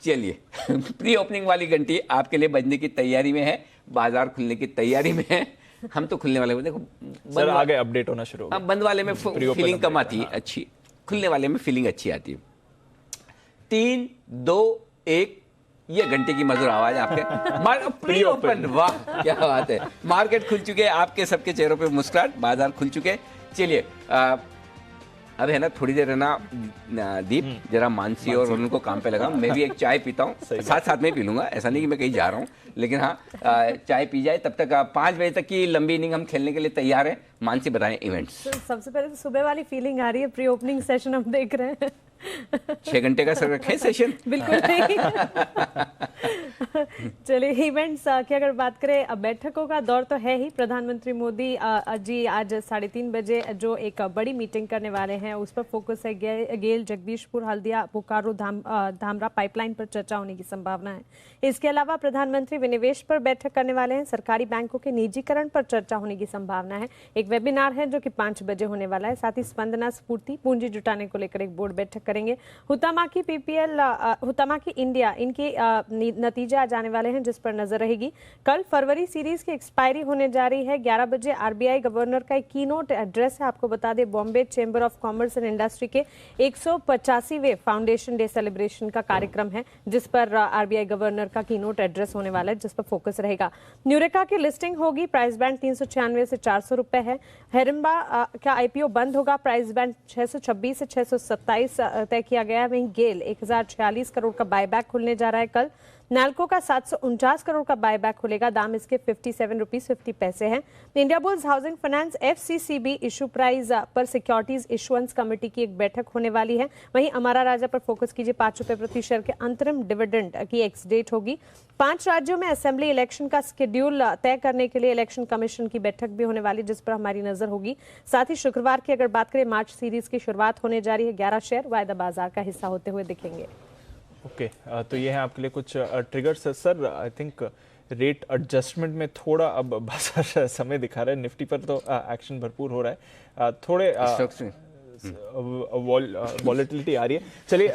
चलिए pre opening वाली घंटी आपके लिए बजने की तैयारी में है, बाजार खुलने की तैयारी में है। हम तो खुलने वाले में, देखो सर आगे अपडेट होना शुरू हो गया। बंद वाले में फीलिंग कम आती है, अच्छी खुलने वाले में फीलिंग अच्छी आती है। 3 2 1 ये घंटे की मधुर आवाज आपके प्री ओपन। वाह क्या बात है, मार्केट खुल चुके हैं, आपके सबके चेहरों पे मुस्कुराहट, बाजार खुल चुके हैं। चलिए अब है ना थोड़ी देर है ना दीप, जरा मानसी और उनको काम पे लगा, मैं भी एक चाय पीता हूँ, साथ साथ में पी लूंगा, ऐसा नहीं कि मैं कहीं जा रहा हूँ, लेकिन हाँ चाय पी जाए तब तक 5 बजे तक की लंबी इनिंग हम खेलने के लिए तैयार हैं। मानसी बताएं इवेंट्स। तो सबसे पहले तो सुबह वाली फीलिंग आ रही है, प्री ओपनिंग सेशन हम देख रहे हैं। 6 घंटे का सर रखें सेशन, बिल्कुल नहीं। चलिए इवेंट्स की अगर बात करें, बैठकों का दौर तो है ही। प्रधानमंत्री मोदी जी आज 3:30 बजे जो एक बड़ी मीटिंग करने वाले हैं उस पर फोकस है। गेल जगदीशपुर हल्दिया बोकारो धामरा पाइपलाइन पर चर्चा होने की संभावना है। इसके अलावा प्रधानमंत्री विनिवेश पर बैठक करने वाले हैं। सरकारी बैंकों के निजीकरण पर चर्चा होने की संभावना है। एक वेबिनार है जो कि 5 बजे होने वाला है। साथ ही स्पंदना स्फूर्ति पूंजी जुटाने को लेकर एक बोर्ड बैठक करेंगे। हुतामाकी पीपीएल, हुतामाकी इंडिया, इनके नतीजे आ जाने वाले हैं जिस पर नजर रहेगी। कल फरवरी सीरीज की एक्सपायरी होने जा रही है। 11 बजे आरबीआई गवर्नर का एक कीनोट एड्रेस है। आपको बता दें Bombay chamber of commerce and industry के 185वें फाउंडेशन डे सेलिब्रेशन का कार्यक्रम है जिस पर आरबीआई गवर्नर का कीनोट एड्रेस होने वाला है, जिस पर फोकस रहेगा। न्यूरेका की लिस्टिंग होगी, प्राइस बैंड 396 से 400 रुपए है। हेरिम्बा का आईपीओ बंद होगा, प्राइस बैंड 626 से 627 तय किया गया है। वहीं गेल 1046 करोड़ का बायबैक खुलने जा रहा है कल। नैल्को का 749 करोड़ का बायबैक खुलेगा, दाम इसके 57 रुपीज 50 पैसे हैं। India Bulls Housing Finance FCCB issue price पर सिक्योरिटीज इशुएंस कमेटी की एक बैठक होने वाली है। वहीं अमारा राजा पर फोकस कीजिए, 5 रुपए प्रति शेयर के अंतरिम डिविडेंड की एक्स डेट होगी। 5 राज्यों में असेंबली इलेक्शन का शेड्यूल तय करने के लिए इलेक्शन कमीशन की बैठक भी होने वाली, जिस पर हमारी नजर होगी। साथ ही शुक्रवार की अगर बात करें, मार्च सीरीज की शुरुआत होने जा रही है। 11 शेयर वायदा बाजार का हिस्सा होते हुए दिखेंगे। ओके तो ये है आपके लिए कुछ triggers. Sir I think rate adjustment में थोड़ा अब बाजार समय दिखा रहा है, निफ्टी पर तो एक्शन भरपूर हो रहा है, थोड़े वॉलेटिलिटी आ रही है। चलिए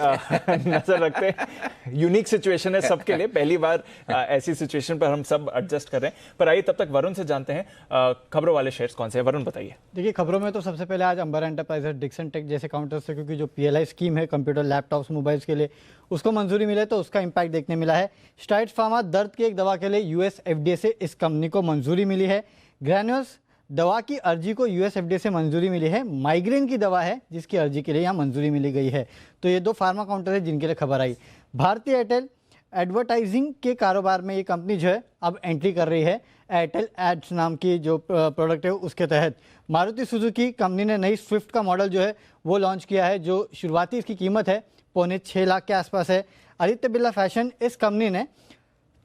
नजर रखते हैं, यूनिक सिचुएशन है सबके लिए, पहली बार ऐसी सिचुएशन पर हम सब एडजस्ट कर रहे हैं। पर आइए तब तक वरुण से जानते हैं खबरों वाले शेयर्स कौन से हैं। वरुण बताइए। देखिए खबरों में तो सबसे पहले आज अंबर एंटरप्राइजेस, डिक्सन टेक जैसे काउंटर्स से, क्योंकि जो पीएलआई स्कीम है कंप्यूटर लैपटॉप्स मोबाइल्स के लिए उसको मंजूरी मिले तो उसका इम्पैक्ट देखने मिला है। स्ट्राइड फार्मा दर्द की एक दवा के लिए यूएस एफडीए से इस कंपनी को मंजूरी मिली है। ग्रैन्यूल्स दवा की अर्जी को यूएस एफडीए से मंजूरी मिली है। माइग्रेन की दवा है जिसकी अर्जी के लिए यहाँ मंजूरी मिली गई है। तो ये 2 फार्मा काउंटर है जिनके लिए खबर आई। भारतीय एयरटेल एडवर्टाइजिंग के कारोबार में ये कंपनी जो है अब एंट्री कर रही है। एयरटेल एड्स नाम की जो प्रोडक्ट है उसके तहत मारुति सुजुकी कंपनी ने नई स्विफ्ट का मॉडल जो है वो लॉन्च किया है, जो शुरुआती इसकी कीमत है 6.25 लाख के आसपास है। आदित्य बिरला फैशन, इस कंपनी ने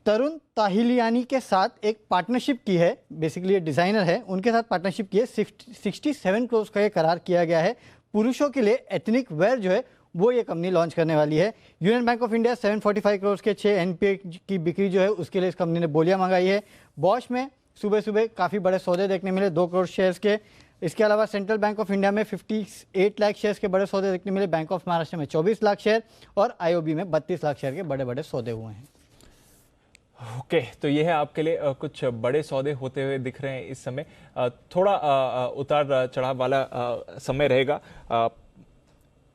तरुण ताहिलियानी के साथ एक पार्टनरशिप की है, बेसिकली ये डिज़ाइनर है, उनके साथ पार्टनरशिप की है। 67 करोड़ का ये करार किया गया है। पुरुषों के लिए एथनिक वेयर जो है वो ये कंपनी लॉन्च करने वाली है। Union bank of India 745 crore के 6 एनपीए की बिक्री जो है उसके लिए इस कंपनी ने बोलियां मंगाई है। बॉश में सुबह सुबह काफ़ी बड़े सौदे देखने मिले, 2 करोड़ शेयर्स के। इसके अलावा सेंट्रल बैंक ऑफ इंडिया में 58 लाख शेयर्स के बड़े सौदे देखने मिले। बैंक ऑफ महाराष्ट्र में 24 लाख शेयर और आईओबी में 32 लाख शेयर के बड़े बड़े सौदे हुए हैं। ओके तो ये है आपके लिए कुछ बड़े सौदे होते हुए दिख रहे हैं इस समय। थोड़ा उतार चढ़ाव वाला समय रहेगा।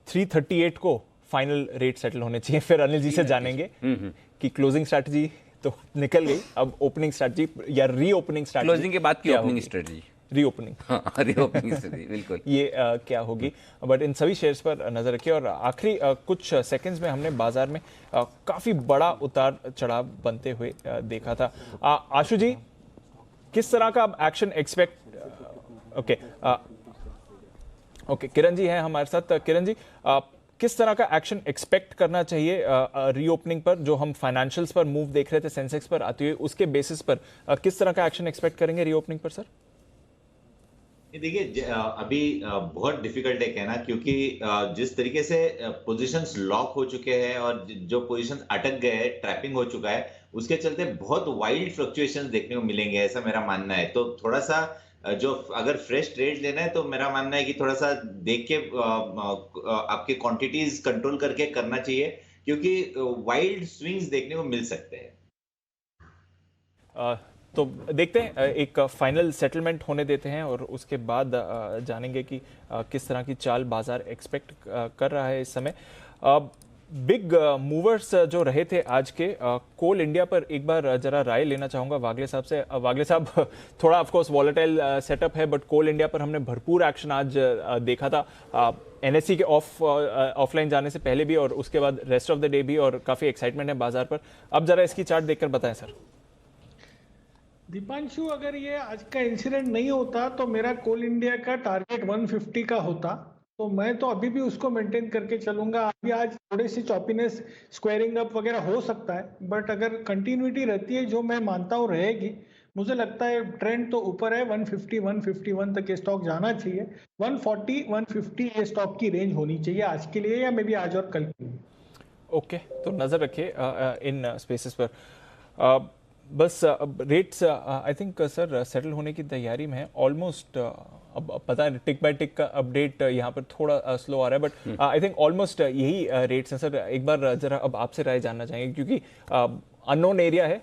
338 को फाइनल रेट सेटल होने चाहिए। फिर अनिल जी से जानेंगे कि क्लोजिंग स्ट्रैटेजी तो निकल गई, अब ओपनिंग स्ट्रैटेजी या रीओपनिंग स्ट्रैटेजी। क्लोजिंग के बाद की opening strategy, reopening, reopening strategy बिल्कुल ये क्या होगी। बट इन सभी शेयर्स पर नजर रखिए। और आखिरी कुछ सेकंड्स में हमने बाजार में काफी बड़ा उतार चढ़ाव बनते हुए देखा था। आशु जी, किस तरह का action expect? Okay Kiran ji हैं हमारे साथ। किरण जी, किस तरह का एक्शन एक्सपेक्ट करना चाहिए रीओपनिंग पर? जो हम फाइनेंशियल्स पर मूव देख रहे थे सेंसेक्स पर आते हुए, उसके बेसिस पर किस तरह का एक्शन एक्सपेक्ट करेंगे रीओपनिंग पर सर? देखिए अभी बहुत डिफिकल्ट है कहना, क्योंकि जिस तरीके से पोजीशंस लॉक हो चुके हैं और जो पोजीशंस अटक गए हैं, ट्रैपिंग हो चुका है, उसके चलते बहुत वाइल्ड फ्लक्चुएशंस देखने को मिलेंगे, ऐसा मेरा मानना है। तो थोड़ा सा जो अगर फ्रेश ट्रेड लेना है तो मेरा मानना है कि थोड़ा सा देख के आपके क्वांटिटीज कंट्रोल करके करना चाहिए, क्योंकि वाइल्ड स्विंग्स देखने को मिल सकते हैं। तो देखते हैं, एक फाइनल सेटलमेंट होने देते हैं और उसके बाद जानेंगे कि किस तरह की चाल बाजार एक्सपेक्ट कर रहा है इस समय। बिग मूवर्स जो रहे थे आज के, कोल इंडिया पर एक बार जरा राय लेना चाहूंगा वागले साहब से। वागले साहब, थोड़ा ऑफ कोर्स वॉलेटाइल सेटअप है, बट कोल इंडिया पर हमने भरपूर एक्शन आज देखा था, एनएससी के ऑफलाइन जाने से पहले भी और उसके बाद रेस्ट ऑफ द डे भी, और काफी एक्साइटमेंट है बाजार पर। अब जरा इसकी चार्ट देखकर बताएं सर। दीपांशु, अगर ये आज का इंसिडेंट नहीं होता तो मेरा कोल इंडिया का टारगेट 150 का होता, तो मैं तो अभी भी उसको मेंटेन करके चलूंगा। अभी आज थोड़ी सी चॉपीनेस, स्क्वायरिंग अप वगैरह हो सकता है, बट अगर कंटिन्यूटी रहती है, जो मैं मानता हूँ रहेगी, मुझे लगता है ट्रेंड तो ऊपर है। 150 151 तक ये स्टॉक जाना चाहिए। 140 150 ये स्टॉक की रेंज होनी चाहिए आज के लिए, या मे बी आज और कल के लिए। ओके, तो नजर रखिए इन स्पेसेस पर। बस rates I think sir settle होने की तैयारी में है ऑलमोस्ट। अब पता है टिक बाय टिक का अपडेट यहाँ पर थोड़ा स्लो आ रहा है, बट आई थिंक ऑलमोस्ट यही रेट्स हैं सर। एक बार जरा अब आपसे राय जानना चाहेंगे, क्योंकि अननोन एरिया है,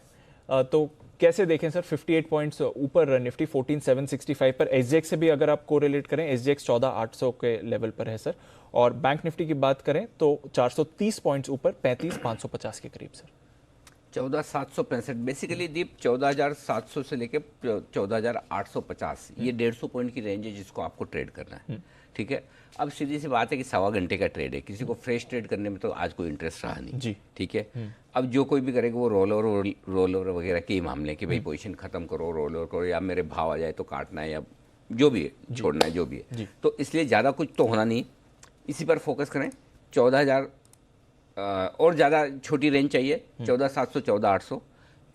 तो कैसे देखें सर? 58 पॉइंट्स ऊपर निफ्टी 14,765 पर, एसजीएक्स से भी अगर आप कोरिलेट करें, एसजीएक्स 14,800 के लेवल पर है सर, और बैंक निफ्टी की बात करें तो 430 पॉइंट्स ऊपर 35,550 के करीब सर। 14,765 बेसिकली दीप 14,700 से लेके 14,850, ये 150 पॉइंट की रेंज है जिसको आपको ट्रेड करना है। ठीक है, अब सीधी सी बात है कि 1.25 घंटे का ट्रेड है, किसी को फ्रेश ट्रेड करने में तो आज कोई इंटरेस्ट रहा नहीं जी। ठीक है, अब जो कोई भी करेगा वो रोल ओवर वगैरह के ही मामले कि भाई पोजीशन खत्म करो, रोल ओवर करो, या मेरे भाव आ जाए तो काटना है, या जो भी है छोड़ना है, जो भी है। तो इसलिए ज़्यादा कुछ तो होना नहीं, इसी पर फोकस करें। 14,000 और ज़्यादा छोटी रेंज चाहिए, 14,700 14,800,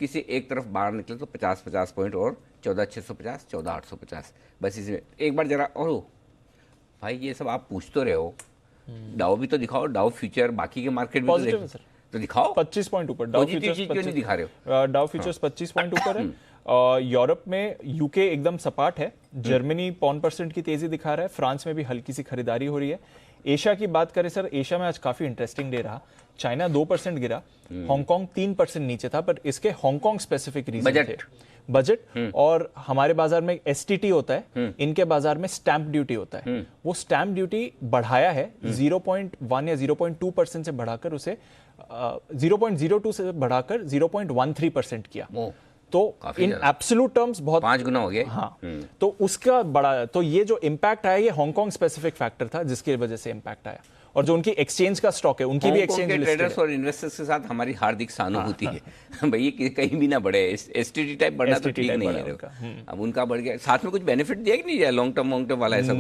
किसी एक तरफ बाहर निकले तो 50 पॉइंट और 14,650 14,850, बस इसमें एक बार जरा। और भाई ये सब आप पूछ तो रहे हो, डाउ भी तो दिखाओ, डाउ फ्यूचर बाकी के मार्केट में तो दिखाओ। 25 पॉइंट ऊपर डाउ फ्यूचर्स, क्यों नहीं दिखा रहे हो? डाउ फ्यूचर्स 25 पॉइंट ऊपर है। यूरोप में यूके एकदम सपाट है, जर्मनी 0.5% की तेजी दिखा रहा है, फ्रांस में भी हल्की सी खरीदारी हो रही है। एशिया की बात करें सर, एशिया में आज काफी इंटरेस्टिंग डे रहा। चाइना 2% गिरा, हांगकांग 3% नीचे था, पर इसके हांगकांग स्पेसिफिक रीजन थे। बजट और हमारे बाजार में एसटीटी होता है, इनके बाजार में स्टैंप ड्यूटी होता है। वो स्टैंप ड्यूटी बढ़ाया है 0.1 या 0.2% से बढ़ाकर उसे 0.02 से बढ़ाकर 0.13% किया। तो इन एब्सोल्यूट टर्म्स बहुत 5 गुना हो गए। हाँ, तो उसका बड़ा, तो ये जो इम्पैक्ट आया ये हांगकांग स्पेसिफिक फैक्टर था जिसकी वजह से इम्पैक्ट आया। और जो उनकी एक्सचेंज का स्टॉक है, उनकी भी एक्सचेंज के ट्रेडर्स और इन्वेस्टर्स के साथ हमारी हार्दिक सहानुभूति है। भाई ये कहीं भी ना बढ़े, एसटीटी टाइप बढ़ना तो ठीक नहीं है। अब उनका बढ़ गया, साथ में कुछ बेनिफिट दिया कि नहीं दिया? लॉन्ग टर्म वाला ऐसा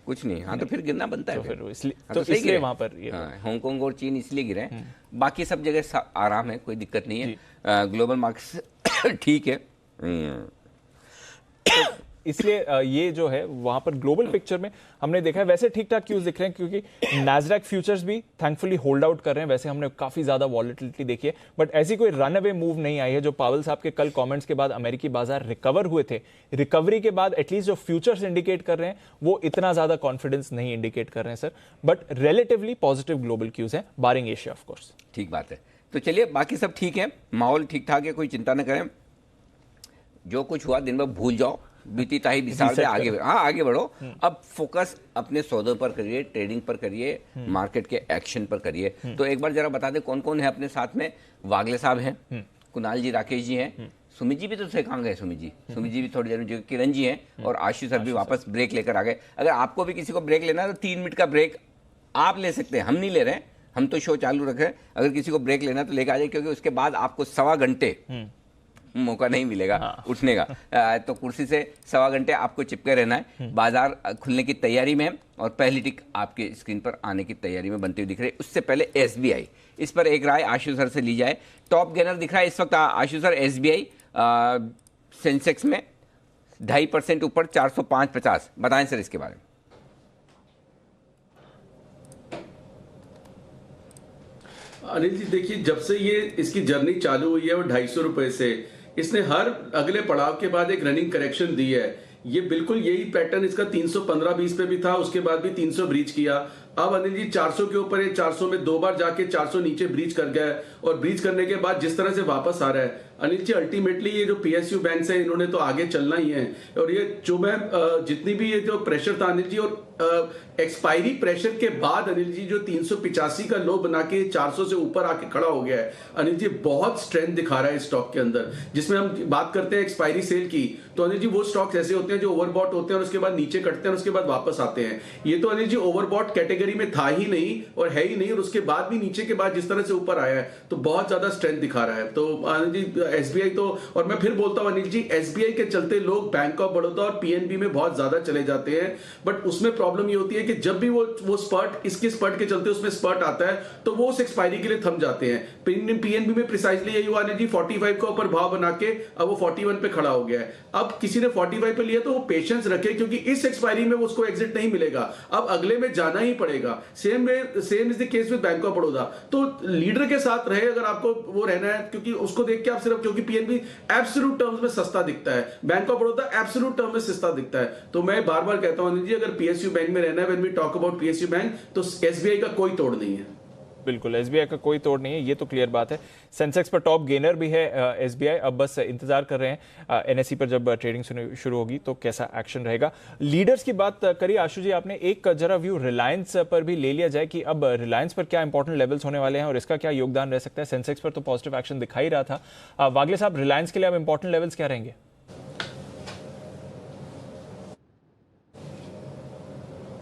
कुछ नहीं। हाँ, तो फिर गिरना बनता है। तो इसलिए वहां पर हांगकांग और चीन इसलिए गिरे, बाकी सब जगह आराम है, कोई दिक्कत नहीं है। ग्लोबल मार्केट ठीक है, इसलिए ये जो है वहां पर ग्लोबल पिक्चर में हमने देखा है वैसे ठीक ठाक क्यूज दिख रहे हैं, क्योंकि नैस्डैक फ्यूचर्स भी थैंकफुली होल्ड आउट कर रहे हैं। वैसे हमने काफी ज्यादा वॉलेटिलिटी देखी है, बट ऐसी कोई रन अवे मूव नहीं आई है। जो पावेल साहब के कल कमेंट्स के बाद अमेरिकी बाजार रिकवर हुए थे, रिकवरी के बाद एटलीस्ट जो फ्यूचर्स इंडिकेट कर रहे हैं वो इतना ज्यादा कॉन्फिडेंस नहीं इंडिकेट कर रहे हैं sir, but relatively positive global cues है बारिंग एशिया ऑफ कोर्स। ठीक बात है, तो चलिए बाकी सब ठीक है, माहौल ठीक ठाक है, कोई चिंता न करें। जो कुछ हुआ दिन भर भूल जाओ, बीती ताही बिसार से आगे आगे बढ़ो। अब फोकस अपने सौदों पर करिए, ट्रेडिंग पर करिए, मार्केट के एक्शन पर करिए। तो एक बार जरा बता दे कौन कौन है अपने साथ में। वागले साहब हैं, कुणाल जी, राकेश जी हैं, सुमित जी भी तो कहाँ गए? सुमित जी भी थोड़ी देर में, किरण जी हैं, और आशीष सर भी वापस ब्रेक लेकर आ गए। अगर आपको भी किसी को ब्रेक लेना है तो 3 मिनट का ब्रेक आप ले सकते हैं, हम नहीं ले रहे हैं, हम तो शो चालू रख रहे हैं। अगर किसी को ब्रेक लेना तो लेकर आ जाए, क्योंकि उसके बाद आपको 1.25 घंटे मौका नहीं मिलेगा उठने का। तो कुर्सी से 1.25 घंटे आपको चिपके रहना है। बाजार खुलने की तैयारी में है और पहली टिक आपके स्क्रीन पर आने की तैयारी में बनती हुई दिख रही है। उससे पहले एसबीआई, इस पर एक राय आशु सर से ली जाए। टॉप गेनर दिख रहा है इस वक्त आशु सर एसबीआई, सेंसेक्स में 2.5% ऊपर 405.50। बताएं सर इसके बारे में। अनिल जी देखिए, जब से ये इसकी जर्नी चालू हुई है वो 250 रुपए से, इसने हर अगले पड़ाव के बाद एक रनिंग करेक्शन दी है। ये बिल्कुल यही पैटर्न इसका 315.20 पे भी था, उसके बाद भी 300 ब्रीच किया, अब अनिल जी 400 के ऊपर है, 400 में 2 बार जाके 400 नीचे ब्रीच कर गया है, और ब्रीच करने के बाद जिस तरह से वापस आ रहा है अनिल जी, अल्टीमेटली ये जो PSU बैंक्स है इन्होंने तो आगे चलना ही है। और ये जो मैं जितनी भी ये जो प्रेशर था अनिल जी, और एक्सपायरी प्रेशर के बाद अनिल जी जो 385 का लो बना के 400 से ऊपर आके खड़ा हो गया है अनिल जी, बहुत स्ट्रेंथ दिखा रहा है स्टॉक के अंदर। जिसमें हम बात करते हैं एक्सपायरी सेल की, तो अनिल जी वो स्टॉक्स ऐसे होते हैं जो ओवरबॉट होते हैं और उसके बाद नीचे कटते हैं और उसके बाद वापस आते हैं। ये तो अनिल जी ओवरबॉट कैटेगरी में था ही नहीं और है ही नहीं, और उसके बाद भी नीचे के बाद जिस तरह से ऊपर आया है तो बहुत ज्यादा स्ट्रेंथ दिखा रहा है। तो अनिल जी SBI तो, और मैं फिर बोलता हूं अनिल जी, SBI के चलते लोग बैंक ऑफ बड़ौदा और PNB में बहुत ज्यादा चले जाते हैं, बट उसमें प्रॉब्लम ये होती है कि जब भी वो स्पर्ट, इसके स्पर्ट के चलते उसमें स्पर्ट आता है तो वो उस एक्सपायरी के लिए थम जाते हैं। PNB में प्रिसाइसली यही हुआ अनिल जी, 45 का ऊपर भाव बना के अब वो 41 पे खड़ा हो गया है। अब किसी ने 45 पे लिया तो वो पेशेंस रखे, क्योंकि इस एक्सपायरी में उसको एग्जिट नहीं मिलेगा, अब अगले में जाना ही पड़ेगा। Same is the case with bank of Baroda. तो लीडर के साथ रहे अगर आपको वो रहना है, क्योंकि उसको देख के आप सिर्फ, क्योंकि PNB एब्सोल्यूट टर्म्स में सस्ता दिखता है, bank of Baroda absolute term में सस्ता दिखता है। तो मैं बार बार कहता हूं अनिल जी, अगर PSU बैंक में रहना है, when we talk about PSU bank, तो SBI का कोई तोड़ नहीं है। बिल्कुल, SBI का कोई तोड़ नहीं है, ये तो क्लियर बात है। सेंसेक्स पर टॉप गेनर भी है SBI। अब बस इंतजार कर रहे हैं NSE पर जब ट्रेडिंग शुरू होगी तो कैसा एक्शन रहेगा। लीडर्स की बात करिए आशु जी आपने, एक जरा व्यू रिलायंस पर भी ले लिया जाए कि अब रिलायंस पर क्या इंपॉर्टेंट लेवल्स होने वाले हैं और इसका क्या योगदान रह सकता है। सेंसेक्स पर तो पॉजिटिव एक्शन दिखाई रहा था। वागले साहब, रिलायंस के लिए अब इंपॉर्टेंट लेवल्स क्या रहेंगे?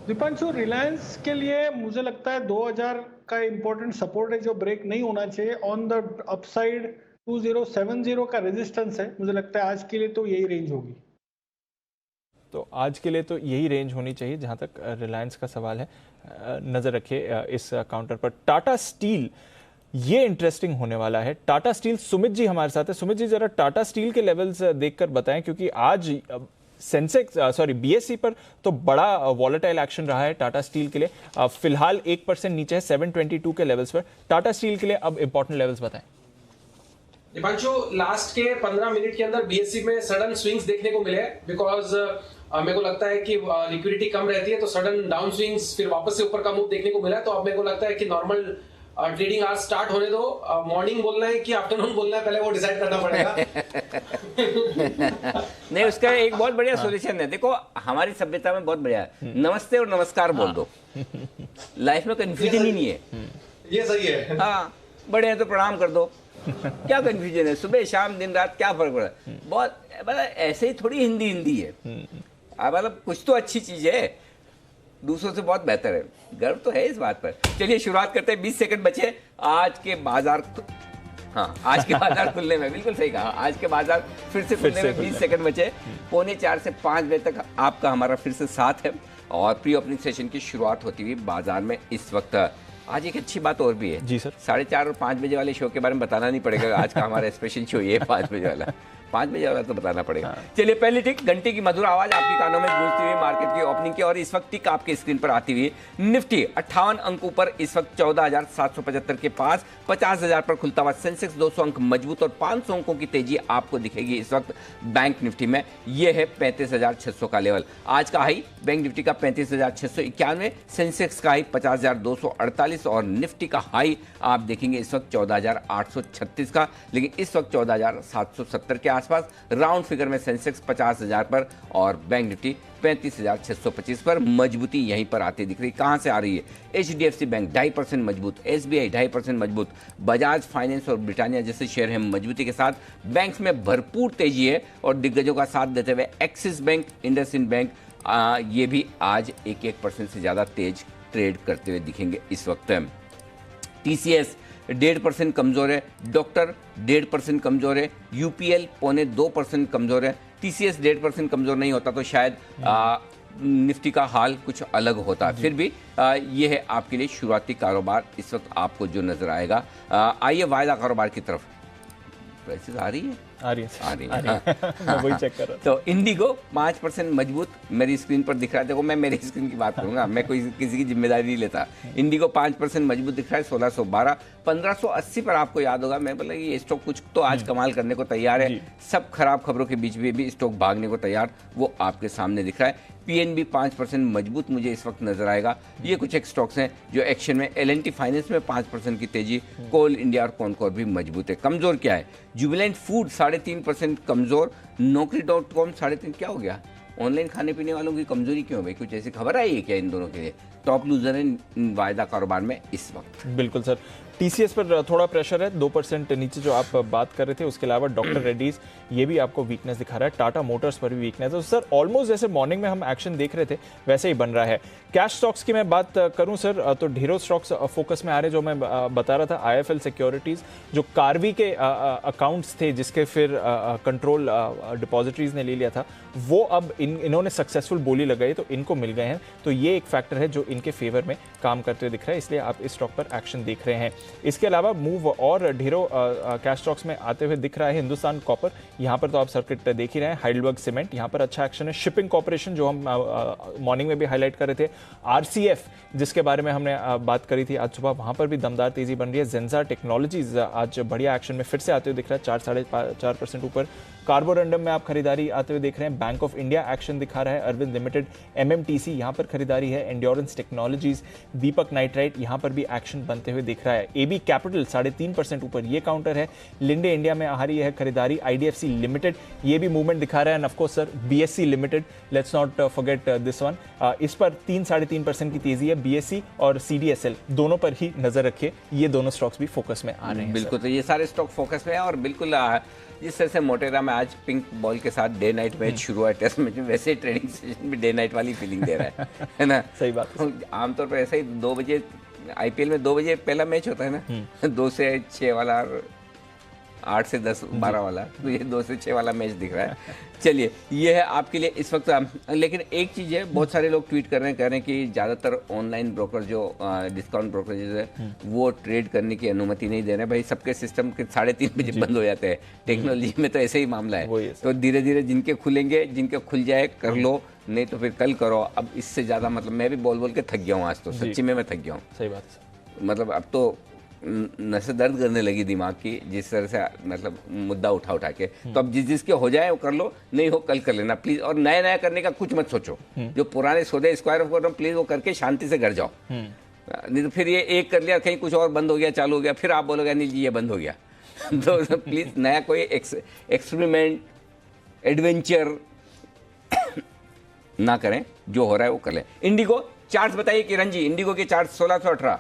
दीपांशु, रिलायंस के लिए मुझे लगता है 2000 का इंपॉर्टेंट सपोर्ट है जो ब्रेक नहीं होना चाहिए। ऑन द अपसाइड 2070 का रेजिस्टेंस है, मुझे लगता है आज के लिए तो यही रेंज होगी। तो आज के लिए तो यही रेंज होनी चाहिए जहां तक रिलायंस का सवाल है। नजर रखिए इस काउंटर पर। टाटा स्टील, ये इंटरेस्टिंग होने वाला है। टाटा स्टील, सुमित जी हमारे साथ है। सुमित जी, जरा टाटा स्टील के लेवल्स देखकर बताएं, क्योंकि आज BSE पर तो बड़ा वॉलेटाइल एक्शन रहा है टाटा स्टील के लिए। फिलहाल 1% नीचे है 722 के लेवल्स पर। टाटा स्टील के लिए अब इंपॉर्टेंट लेवल्स बताएं। दीपांशु, लास्ट के 15 मिनट के अंदर BSE में सडन स्विंग्स देखने को मिले, बिकॉज मेरे को लगता है कि लिक्विडिटी कम रहती है तो सडन डाउन स्विंग्स, फिर वापस से ऊपर का मूव देखने को मिला। तो अब मेरे को लगता है कि नॉर्मल ट्रेडिंग आज स्टार्ट होने दो। मॉर्निंग बोलना है कि आफ्टरनून बोलना है, पहले वो डिसाइड करना पड़ेगा। नहीं, उसका एक बहुत बढ़िया सॉल्यूशन है। देखो, हमारी सभ्यता में बहुत बढ़िया है, नमस्ते और नमस्कार बोल दो। लाइफ में कंफ्यूजन ही नहीं है। ये सही है। हाँ, बड़े हैं तो प्रणाम कर दो। क्या कंफ्यूजन है? सुबह शाम दिन रात क्या फर्क पड़ा? बहुत मतलब ऐसे ही थोड़ी हिंदी है। मतलब कुछ तो अच्छी चीज है, दूसरों से बहुत बेहतर है। गर्व तो है इस बात पर। चलिए शुरुआत करते हैं। 20 सेकंड बचे आज के बाजार। हाँ, आज के बाजार खुलने में, बिल्कुल सही कहा, आज के बाजार फिर से खुलने में 20 सेकंड बचे। 4:45 से 5 बजे तक आपका हमारा फिर से साथ है और प्री ओपनिंग सेशन की शुरुआत होती हुई बाजार में इस वक्त। आज एक अच्छी बात और भी है जी सर, 4:30 और 5 बजे वाले शो के बारे में बताना नहीं पड़ेगा। आज का हमारा स्पेशल शो ये 5 बजे वाला, 5 बजे वाला तो बताना पड़ेगा। चलिए, पहली टिक, घंटे की मधुर आवाज आपकी कानों में गूंजती हुई मार्केट की ओपनिंग की, और इस वक्त टिक आपके स्क्रीन पर आती हुई निफ्टी 58 अंकों पर इस वक्त 14,775 के पास, 50,000 पर खुलता हुआ सेंसेक्स 200 अंक मजबूत और 500 अंकों की तेजी आपको दिखेगी इस वक्त बैंक निफ्टी में। यह है 35,600 का लेवल। आज का हाई बैंक निफ्टी का 35,691, सेंसेक्स का हाई 50,248 और निफ्टी का हाई आप देखेंगे इस वक्त 14,836 का, लेकिन इस वक्त 14,770 के आसपास। राउंड फिगर में सेंसेक्स 50,000 पर और बैंक निफ्टी 35,625 पर। मजबूती यहीं पर आती दिख रही। कहां से आ रही है? HDFC बैंक 2.5% मजबूत, SBI 2.5% मजबूत, बजाज फाइनेंस और ब्रिटानिया जैसे शेयर हैं मजबूती के साथ। बैंक्स में भरपूर तेजी है और दिग्गजों का साथ देते हुए एक्सिस बैंक, इंडसइंड बैंक ये भी आज 1% से ज्यादा तेज ट्रेड करते हुए दिखेंगे इस वक्त। TCS 1.5% कमजोर है, डॉक्टर 1.5% कमजोर है, UPL 0.25% कमजोर है। TCS 1.5% कमजोर नहीं होता तो शायद निफ्टी का हाल कुछ अलग होता। फिर भी ये है आपके लिए शुरुआती कारोबार इस वक्त आपको जो नजर आएगा। आइए वायदा कारोबार की तरफ। प्राइसेस आ रही है, आ रही है। मैं वही चेक कर रहा था। तो इंडिगो 5% मजबूत मेरी स्क्रीन पर दिख रहा है। देखो, मैं मेरी स्क्रीन की बात करूंगा, मैं कोई किसी की जिम्मेदारी नहीं लेता। इंडिगो 5% मजबूत दिख रहा है 1612। 1580 पर आपको याद होगा मैं बोला ये स्टॉक कुछ तो आज कमाल करने को तैयार है। सब खराब खबरों के बीच में भी स्टॉक भागने को तैयार, वो आपके सामने दिख रहा है। पीएनबी 5% मजबूत मुझे इस वक्त नजर आएगा। ये कुछ एक स्टॉक्स हैं जो एक्शन में, एल&टी फाइनेंस में 5% की तेजी, कोल इंडिया और कॉनकोर भी मजबूत है। कमजोर क्या है? जुबिलेंट फूड 3.5% कमजोर, Naukri.com 3.5, क्या हो गया? ऑनलाइन खाने पीने वालों की कमजोरी क्यों भाई? कुछ ऐसी खबर आई है क्या इन दोनों के लिए? टॉप लूजर है वायदा कारोबार में इस वक्त। बिल्कुल सर, टीसीएस पर थोड़ा प्रेशर है, 2% नीचे जो आप बात कर रहे थे। उसके अलावा डॉक्टर रेड्डीज ये भी आपको वीकनेस दिखा रहा है, टाटा मोटर्स पर भी वीकनेस है। तो सर ऑलमोस्ट जैसे मॉर्निंग में हम एक्शन देख रहे थे वैसे ही बन रहा है। कैश स्टॉक्स की मैं बात करूं सर तो ढेरों स्टॉक्स फोकस में आ रहे, जो मैं बता रहा था। आईएफएल सिक्योरिटीज, जो कार्वी के अकाउंट्स थे जिसके फिर कंट्रोल डिपॉजिटरीज ने ले लिया था, वो अब इन्होंने सक्सेसफुल बोली लगाई तो इनको मिल गए हैं। तो ये एक फैक्टर है जो इनके फेवर में काम करते हुए दिख रहा है, इसलिए आप इस स्टॉक पर एक्शन देख रहे हैं। इसके अलावा मूव और ढेरों कैश स्टॉक्स में आते हुए दिख रहा है हिंदुस्तान कॉपर, यहाँ पर तो आप सर्किट देख ही रहे हैं। हाइडेलबर्ग सीमेंट, यहाँ पर अच्छा एक्शन है। शिपिंग कॉर्पोरेशन जो हम मॉर्निंग में भी हाईलाइट कर रहे थे। आरसीएफ जिसके बारे में हमने बात करी थी आज सुबह, वहाँ पर भी दमदार तेजी बन रही है। जेंसा टेक्नोलॉजीज आज बढ़िया एक्शन में फिर से आते हुए दिख रहा है, 4.5% ऊपर। कार्बोरंडम में आप खरीदारी आते हुए देख रहे हैं। बैंक ऑफ इंडिया एक्शन दिखा रहा है। अरविंद लिमिटेड, एमएमटीसी यहाँ पर खरीदारी है। एंड्योरेंस टेक्नोलॉजीज, दीपक नाइट्राइट यहाँ पर भी एक्शन बनते हुए दिख रहा है। एबी कैपिटल 3.5% ऊपर, ये काउंटर है। लिंडे इंडिया में आ रही है खरीदारी। आईडीएफसी लिमिटेड ये भी मूवमेंट दिखा रहा है। End of course sir BSc limited, let's not forget this one, इस पर 3-3.5% की तेजी है। बीएससी और सीडीएसएल दोनों पर ही नजर रखिए, ये दोनों स्टॉक्स भी फोकस में आ रहे हैं। बिल्कुल, तो ये सारे स्टॉक फोकस में है। और बिल्कुल जिस तरह से मोटेरा में आज पिंक बॉल के साथ डे नाइट मैच शुरू हुआ है टेस्ट मैच में, वैसे ट्रेनिंग सेशन में डे नाइट वाली फीलिंग दे रहा है ना? सही बात है। आमतौर पर ऐसा ही 2 बजे आईपीएल में 2 बजे पहला मैच होता है ना, 2 से 6 वाला और 8 से 10 12 वाला, तो ये 2 से 6 वाला मैच दिख रहा है। चलिए, ये है आपके लिए इस वक्त। लेकिन एक चीज़ है, बहुत सारे लोग ट्वीट कर रहे हैं, कह रहे हैं कि ज़्यादातर ऑनलाइन ब्रोकर जो डिस्काउंट ब्रोकरेज है वो ट्रेड करने की अनुमति नहीं दे रहे हैं। भाई सबके सिस्टम के 3:30 बजे बंद हो जाते हैं, टेक्नोलॉजी में तो ऐसे ही मामला है। तो धीरे धीरे जिनके खुलेंगे, जिनके खुल जाए कर लो, नहीं तो फिर कल करो। अब इससे ज़्यादा मतलब मैं भी बोल के थक गया हूँ आज, तो सच्ची में मैं थक गया हूँ। सही बात है। मतलब अब तो नसें दर्द करने लगी दिमाग की, जिस तरह से मतलब मुद्दा उठा के। तो अब जिसके हो जाए वो कर लो, नहीं हो कल कर लेना प्लीज। और नया करने का कुछ मत सोचो, जो पुराने सौदे स्क्वायर ऑफ करो प्लीज वो करके शांति से घर जाओ। नहीं तो फिर ये एक कर लिया, कहीं कुछ और बंद हो गया, चालू हो गया, फिर आप बोलोगे अनिल जी ये बंद हो गया। तो प्लीज नया कोई एक्सपेरिमेंट, एडवेंचर ना करें, जो हो रहा है वो कर लें। इंडिगो चार्ट बताइए किरण जी, इंडिगो के चार्ट 1618।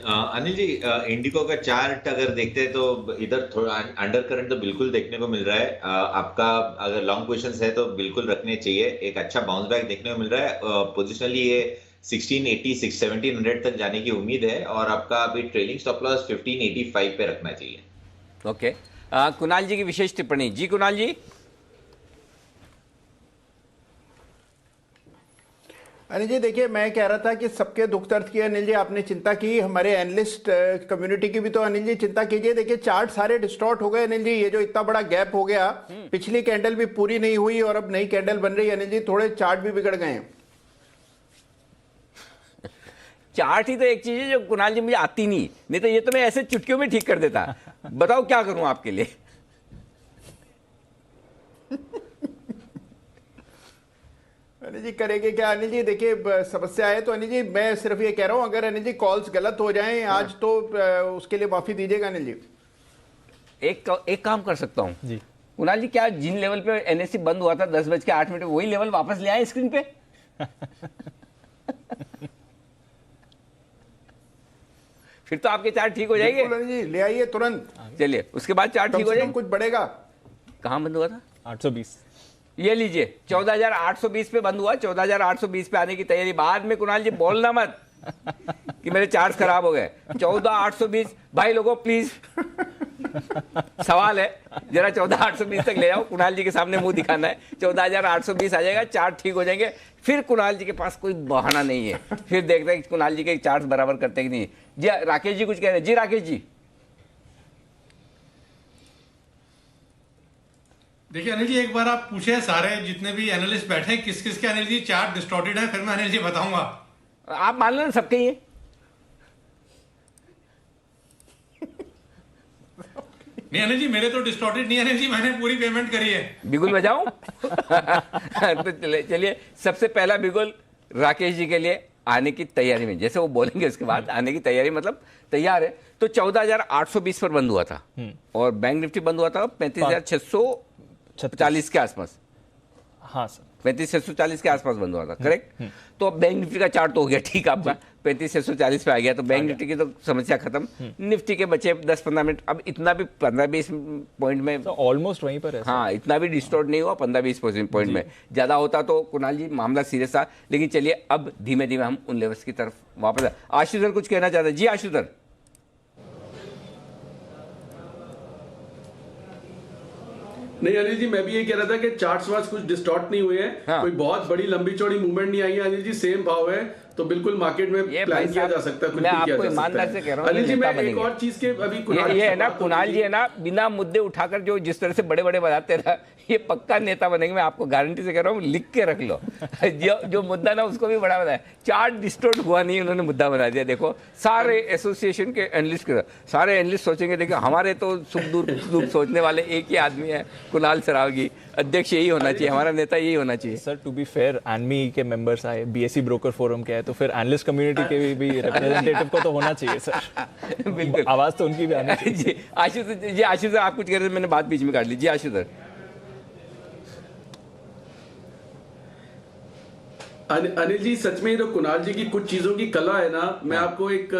अनिल जी, इंडिगो का चार्ट अगर देखते हैं तो इधर थोड़ा अंडर करंट तो बिल्कुल देखने को मिल रहा है। आपका अगर लॉन्ग पोजीशंस है तो बिल्कुल रखने चाहिए। एक अच्छा बाउंस बैक देखने को मिल रहा है। पोजिशनली ये 1680 1700 तक जाने की उम्मीद है, और आपका अभी ट्रेलिंग स्टॉप लॉस 1585 पे रखना चाहिए। ओके, कुणाल जी की विशेष टिप्पणी। जी कुणाल जी। अनिल जी देखिए, मैं कह रहा था कि सबके दुख दर्द की अनिल जी आपने चिंता की, हमारे एनालिस्ट कम्युनिटी की भी तो अनिल जी चिंता कीजिए। देखिए चार्ट सारे डिस्टॉर्ट हो गए अनिल जी, ये जो इतना बड़ा गैप हो गया, पिछली कैंडल भी पूरी नहीं हुई और अब नई कैंडल बन रही है अनिल जी, थोड़े चार्ट भी बिगड़ गए हैं। चार्ट ही तो एक चीज है जो कुणाल जी मुझे आती नहीं तो ये तो मैं ऐसे चुटकियों में ठीक कर देता। बताओ क्या करूं आपके लिए। अनिल जी करेंगे क्या अनिल जी? देखिए समस्या है तो अनिल जी मैं सिर्फ ये कह रहा हूं, अगर अनिल जी कॉल्स गलत हो जाएं आज तो उसके लिए माफी दीजिएगा अनिल जी। एक काम कर सकता हूं जी कुणाल जी, क्या जिन लेवल पे एनएससी बंद हुआ था 10:08 वही लेवल वापस ले आए स्क्रीन पे? फिर तो आपके चार्ट ठीक हो जाएंगे। अनिल जी ले आइए तुरंत। चलिए उसके बाद चार्ट ठीक हो जाएगा। कुछ बढ़ेगा। कहां बंद हुआ था? 820। ये लीजिए 14,820 पे बंद हुआ। 14,820 पे आने की तैयारी। बाद में कुणाल जी बोलना मत कि मेरे चार्ट खराब हो गए। 14,820 भाई लोगों प्लीज सवाल है, जरा 14,820 तक ले जाओ। कुणाल जी के सामने मुंह दिखाना है। 14,820 आ जाएगा, चार्ट ठीक हो जाएंगे। फिर कुणाल जी के पास कोई बहाना नहीं है। फिर देखते हैं कुणाल जी के चार्ट बराबर करते कि नहीं। जी राकेश जी कुछ कह रहे हैं। जी राकेश जी। देखिए अनिल जी, एक बार आप पूछे सारे जितने भी एनालिस्ट बैठे किस किस के अनिल जी चार्ट डिस्टॉर्टेड है, फिर मैं अनिल जी बताऊंगा। आप मान लो ना सबके ही है। नहीं अनिल जी, मेरे तो डिस्टॉर्टेड नहीं है अनिल जी, मैंने पूरी पेमेंट करी है। बिगुल बजाऊं? तो चलिए सबसे पहला बिगुल राकेश जी के लिए आने की तैयारी में, जैसे वो बोलेंगे उसके बाद आने की तैयारी मतलब तैयार है। तो 14,820 पर बंद हुआ था और बैंक निफ्टी बंद हुआ था 35,640 के आसपास। हाँ सर, 35,640 के आसपास बंद हुआ था, करेक्ट। तो अब बैंक निफ्टी का चार्ट तो हो गया ठीक आपका, 35,640 पे आ गया, तो बैंक निफ्टी की तो समस्या खत्म। निफ्टी के बचे 10-15 मिनट, अब इतना भी 15-20 पॉइंट में तो ऑलमोस्ट वहीं पर है। हाँ, इतना भी डिस्टॉर्ट नहीं हुआ 15-20 पॉइंट में, ज्यादा होता तो कुणाल जी मामला सीरियस था। लेकिन चलिए अब धीमे धीमे हम उन लेवल्स की तरफ वापस। आशु सर कुछ कहना चाहते हैं? जी आशु सर। नहीं अनिल जी, मैं भी ये कह रहा था कि चार्ट्स वार्ट्स कुछ डिस्टॉर्ट नहीं हुए हैं। हाँ। कोई बहुत बड़ी लंबी चौड़ी मूवमेंट नहीं आई है अनिल जी, सेम भाव है, तो बिल्कुल मार्केट में प्लान किया जा सकता है, कुछ मैं भी किया आपको जा सकता ईमानदार से कह रहा हूँ, अनिल जी नेता मैं एक बनेंगे। और चीज के अभी ये है ना कुणाल जी है ना, बिना मुद्दे उठाकर जो जिस तरह से बड़े बड़े बताते ना, ये पक्का नेता बनेंगे। मैं आपको गारंटी से कह रहा हूँ, लिख के रख लो। जो मुद्दा ना उसको भी बड़ा बनाया, चार्ट डिस्टोर्ट हुआ नहीं, उन्होंने मुद्दा बना दिया। देखो सारे एसोसिएशन के एनालिस्ट के सारे एनालिस्ट सोचेंगे, देखो हमारे तो सुख दुख सोचने वाले एक ही आदमी है, कुणाल सरावगी। अध्यक्ष यही होना चाहिए, हमारा नेता यही होना चाहिए। Sir to be fair, ANMI के मेंबर्स आए, बीएससी ब्रोकर फोरम के आए, तो फिर एनालिस्ट कम्युनिटी के भी रिप्रेजेंटेटिव को तो होना चाहिए सर। बिल्कुल, आवाज तो उनकी भी आनी चाहिए। जी आशु सर आप कुछ कह रहे थे, मैंने बात बीच में काट ली। जी आशु सर। अनिल जी सच में तो कुणाल जी की कुछ चीजों की कला है ना। मैं आपको एक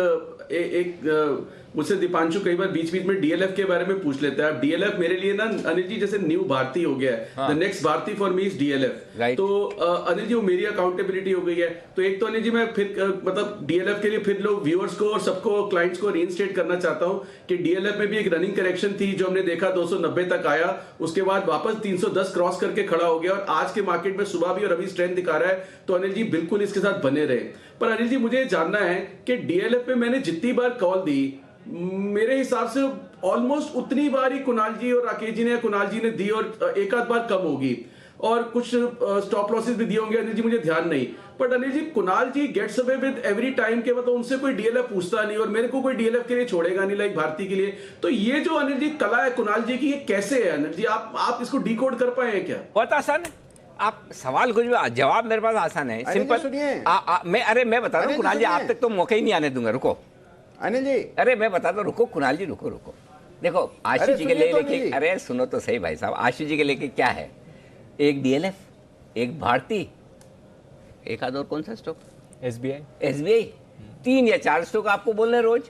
मुझसे दीपांशु कई बार बीच बीच में डीएलएफ के बारे में पूछ लेता है। डीएलएफ मेरे लिए ना अनिल जी जैसे न्यू भारती हो गया है, the next Bharti for me is DLF. तो अनिल जी वो मेरी अकाउंटेबिलिटी हो गई है। तो एक तो अनिल जी मैं फिर मतलब डीएलएफ के लिए फिर लोग व्यूअर्स को और सबको क्लाइंट्स को रीइंस्टेट करना चाहता हूं कि डीएलएफ में भी एक रनिंग करेक्शन थी जो हमने देखा 290 तक आया, उसके बाद वापस 310 क्रॉस करके खड़ा हो गया और आज के मार्केट में सुबह भी और अभी स्ट्रेंथ दिखा रहा है। तो अनिल जी बिल्कुल इसके साथ बने रहे। पर अनिल जी मुझे जानना है कि डीएलएफ पे मैंने जितनी बार कॉल दी, मेरे हिसाब से ऑलमोस्ट उतनी बार ही कुणाल जी और राकेश जी ने कुणाल जी ने दी और एक आध बार कम होगी और कुछ स्टॉप लॉसेस भी दिए होंगे अनिल जी, मुझे ध्यान नहीं। But Anil ji Kunal ji gets away with every time के, मतलब उनसे कोई डीएलएफ पूछता नहीं और मेरे को कोई डीएलएफ के लिए छोड़ेगा नहीं लाइक भारती के लिए। तो ये जो अनिल जी कला है कुणाल जी की, ये कैसे है अनिल जी? आप इसको डिकोड कर पाए हैं क्या? बहुत आसान है। आप सवाल कुछ भी, जवाब मेरे पास आसान है, सिंपल। मैं बता रहा हूँ कुणाल जी, आप तक तो मौका ही नहीं आने दूंगा। रुको अनिल जी, अरे मैं बता दो, रुको कुणाल जी, रुको। देखो आशु जी के लेके, अरे सुनो तो सही भाई साहब, आशु जी के लेके क्या है, एक डीएलएफ, एक भारती, एक आध और कौन सा स्टॉक, एसबीआई 3 या 4 स्टॉक आपको बोलने रोज,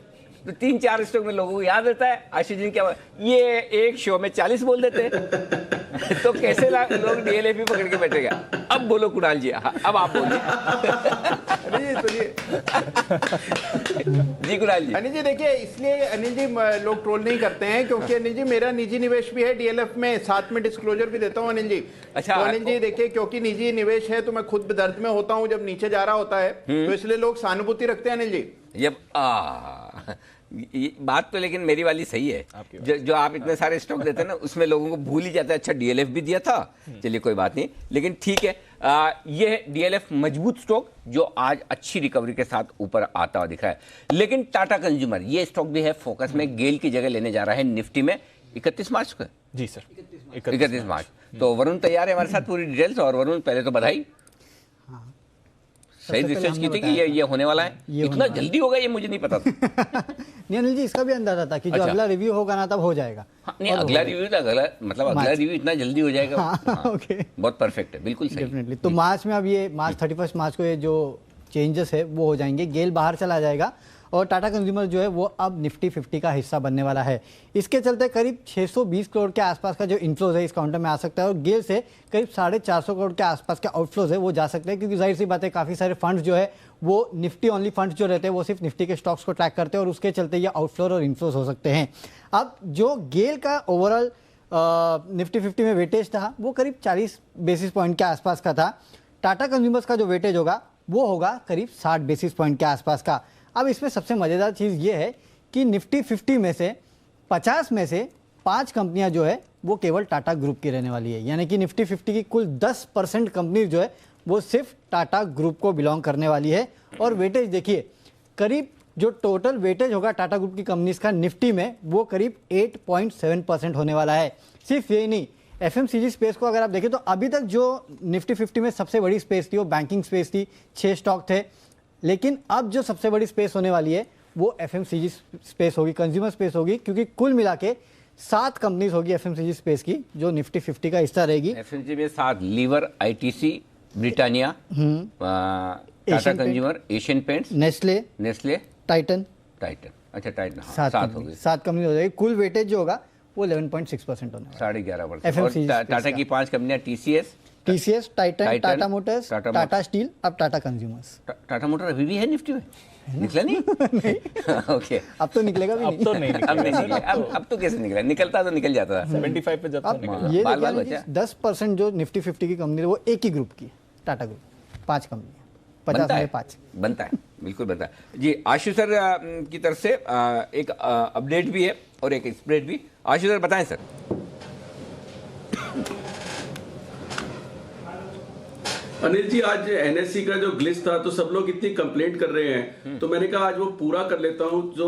तो 3-4 स्टॉक में लोगों को याद रहता है। आशु जी क्या, ये एक शो में 40 बोल देते हैं। तो कैसे लोग डीएलएफ ही पकड़ के बैठेगा। अब बोलो कुणाल जी, अब आप बोलिए। जी कुणाल जी। अनिल जी देखिए, इसलिए अनिल जी लोग ट्रोल नहीं करते हैं क्योंकि अनिल जी मेरा निजी निवेश भी है डीएलएफ में, साथ में डिस्क्लोजर भी देता हूं अनिल जी। अच्छा, तो अनिल जी देखिए, क्योंकि निजी निवेश है तो मैं खुद दर्द में होता हूं जब नीचे जा रहा होता है, तो इसलिए लोग सहानुभूति रखते हैं अनिल जी। ये बात तो लेकिन मेरी वाली सही है, जो आप इतने सारे स्टॉक देते हैं ना, उसमें लोगों को भूल ही जाता है। अच्छा डीएलएफ भी दिया था, चलिए कोई बात नहीं, लेकिन ठीक है। ये डीएलएफ मजबूत स्टॉक जो आज अच्छी रिकवरी के साथ ऊपर आता हुआ दिख रहा है। लेकिन टाटा कंज्यूमर ये स्टॉक भी है फोकस में, गेल की जगह लेने जा रहा है निफ्टी में 31 मार्च को। जी सर, 31 मार्च। तो वरुण तैयार है हमारे साथ पूरी डिटेल्स। और वरुण पहले तो बधाई, सही रिसर्च की थी कि ये होने वाला है, इतना जल्दी होगा ये मुझे नहीं पता था। नहीं अनिल जी, इसका भी अंदाजा था कि जो अगला रिव्यू होगा ना तब हो जाएगा। नहीं अगला रिव्यू था, अगला रिव्यू इतना जल्दी हो जाएगा। ओके, बहुत परफेक्ट है, बिल्कुल सही। डेफिनेटली। तो मार्च में अब ये मार्च 31 मार्च को ये जो चेंजेस है वो हो जाएंगे, गेल बाहर चला जाएगा और टाटा कंज्यूमर जो है वो अब निफ्टी 50 का हिस्सा बनने वाला है। इसके चलते करीब 620 करोड़ के आसपास का जो इनफ्लोज है इस काउंटर में आ सकता है और गेल से करीब 450 करोड़ के आसपास के आउटफ्लोज है वो जा सकते हैं, क्योंकि जाहिर सी बात है काफ़ी सारे फंड्स जो है वो निफ्टी ओनली फंड्स जो रहते हैं वो सिर्फ निफ्टी के स्टॉक्स को ट्रैक करते हैं और उसके चलते ये आउटफ्लो और इनफ्लोज हो सकते हैं। अब जो गेल का ओवरऑल निफ्टी 50 में वेटेज था वो करीब 40 बेसिस पॉइंट के आसपास का था। टाटा कंज्यूमर्स का जो वेटेज होगा वो होगा करीब 60 बेसिस पॉइंट के आसपास का। अब इसमें सबसे मज़ेदार चीज़ ये है कि निफ्टी 50 में से 50 में से 5 कंपनियां जो है वो केवल टाटा ग्रुप की रहने वाली है, यानी कि निफ्टी 50 की कुल 10% कंपनी जो है वो सिर्फ टाटा ग्रुप को बिलोंग करने वाली है। और वेटेज देखिए, करीब जो टोटल वेटेज होगा टाटा ग्रुप की कंपनीज का निफ्टी में वो करीब 8.7% होने वाला है। सिर्फ यही नहीं, एफएमसीजी स्पेस को अगर आप देखें तो अभी तक जो निफ्टी 50 में सबसे बड़ी स्पेस थी वो बैंकिंग स्पेस थी, 6 स्टॉक थे, लेकिन अब जो सबसे बड़ी स्पेस होने वाली है वो एफएमसीजी स्पेस होगी, कंज्यूमर स्पेस होगी, क्योंकि कुल मिला के 7 कंपनीज होगी एफएमसीजी स्पेस की जो निफ्टी 50 का हिस्सा रहेगी। एफएमसीजी में 7, Lever, ITC, Britannia, Tata consumer, Asian paints, Nestle, Titan, अच्छा टाइटन, 7 हो गई, 7 कंपनी हो जाएगी। कुल वेटेज जो होगा वो 11.6% होने वाला है, 11.5%। और टाटा की 5 कंपनियां, TCS, Titan, Tata Motors, Tata steel, अब टाटा कंज्यूमर्स। टाटा मोटर अभी भी है निफ्टी में? निकला नहीं? ओके, अब तो निकलेगा भी अब तो नहीं अब नहीं निकला। अब तो कैसे निकला? निकलता तो निकल जाता था 75 पे जब ये 10% जो निफ्टी 50 की कंपनी है वो एक ही ग्रुप की है, टाटा ग्रुप, 5 कंपनी, 50 में 5 बनता है, बिल्कुल बनता है जी। आशु सर की तरफ से एक अपडेट भी है और एक स्प्रेड भी। आशु सर बताएं सर। अनिल जी, आज एनएससी का जो ग्लिच था तो सब लोग इतनी कंप्लेंट कर रहे हैं, तो मैंने कहा आज वो पूरा कर लेता हूं। जो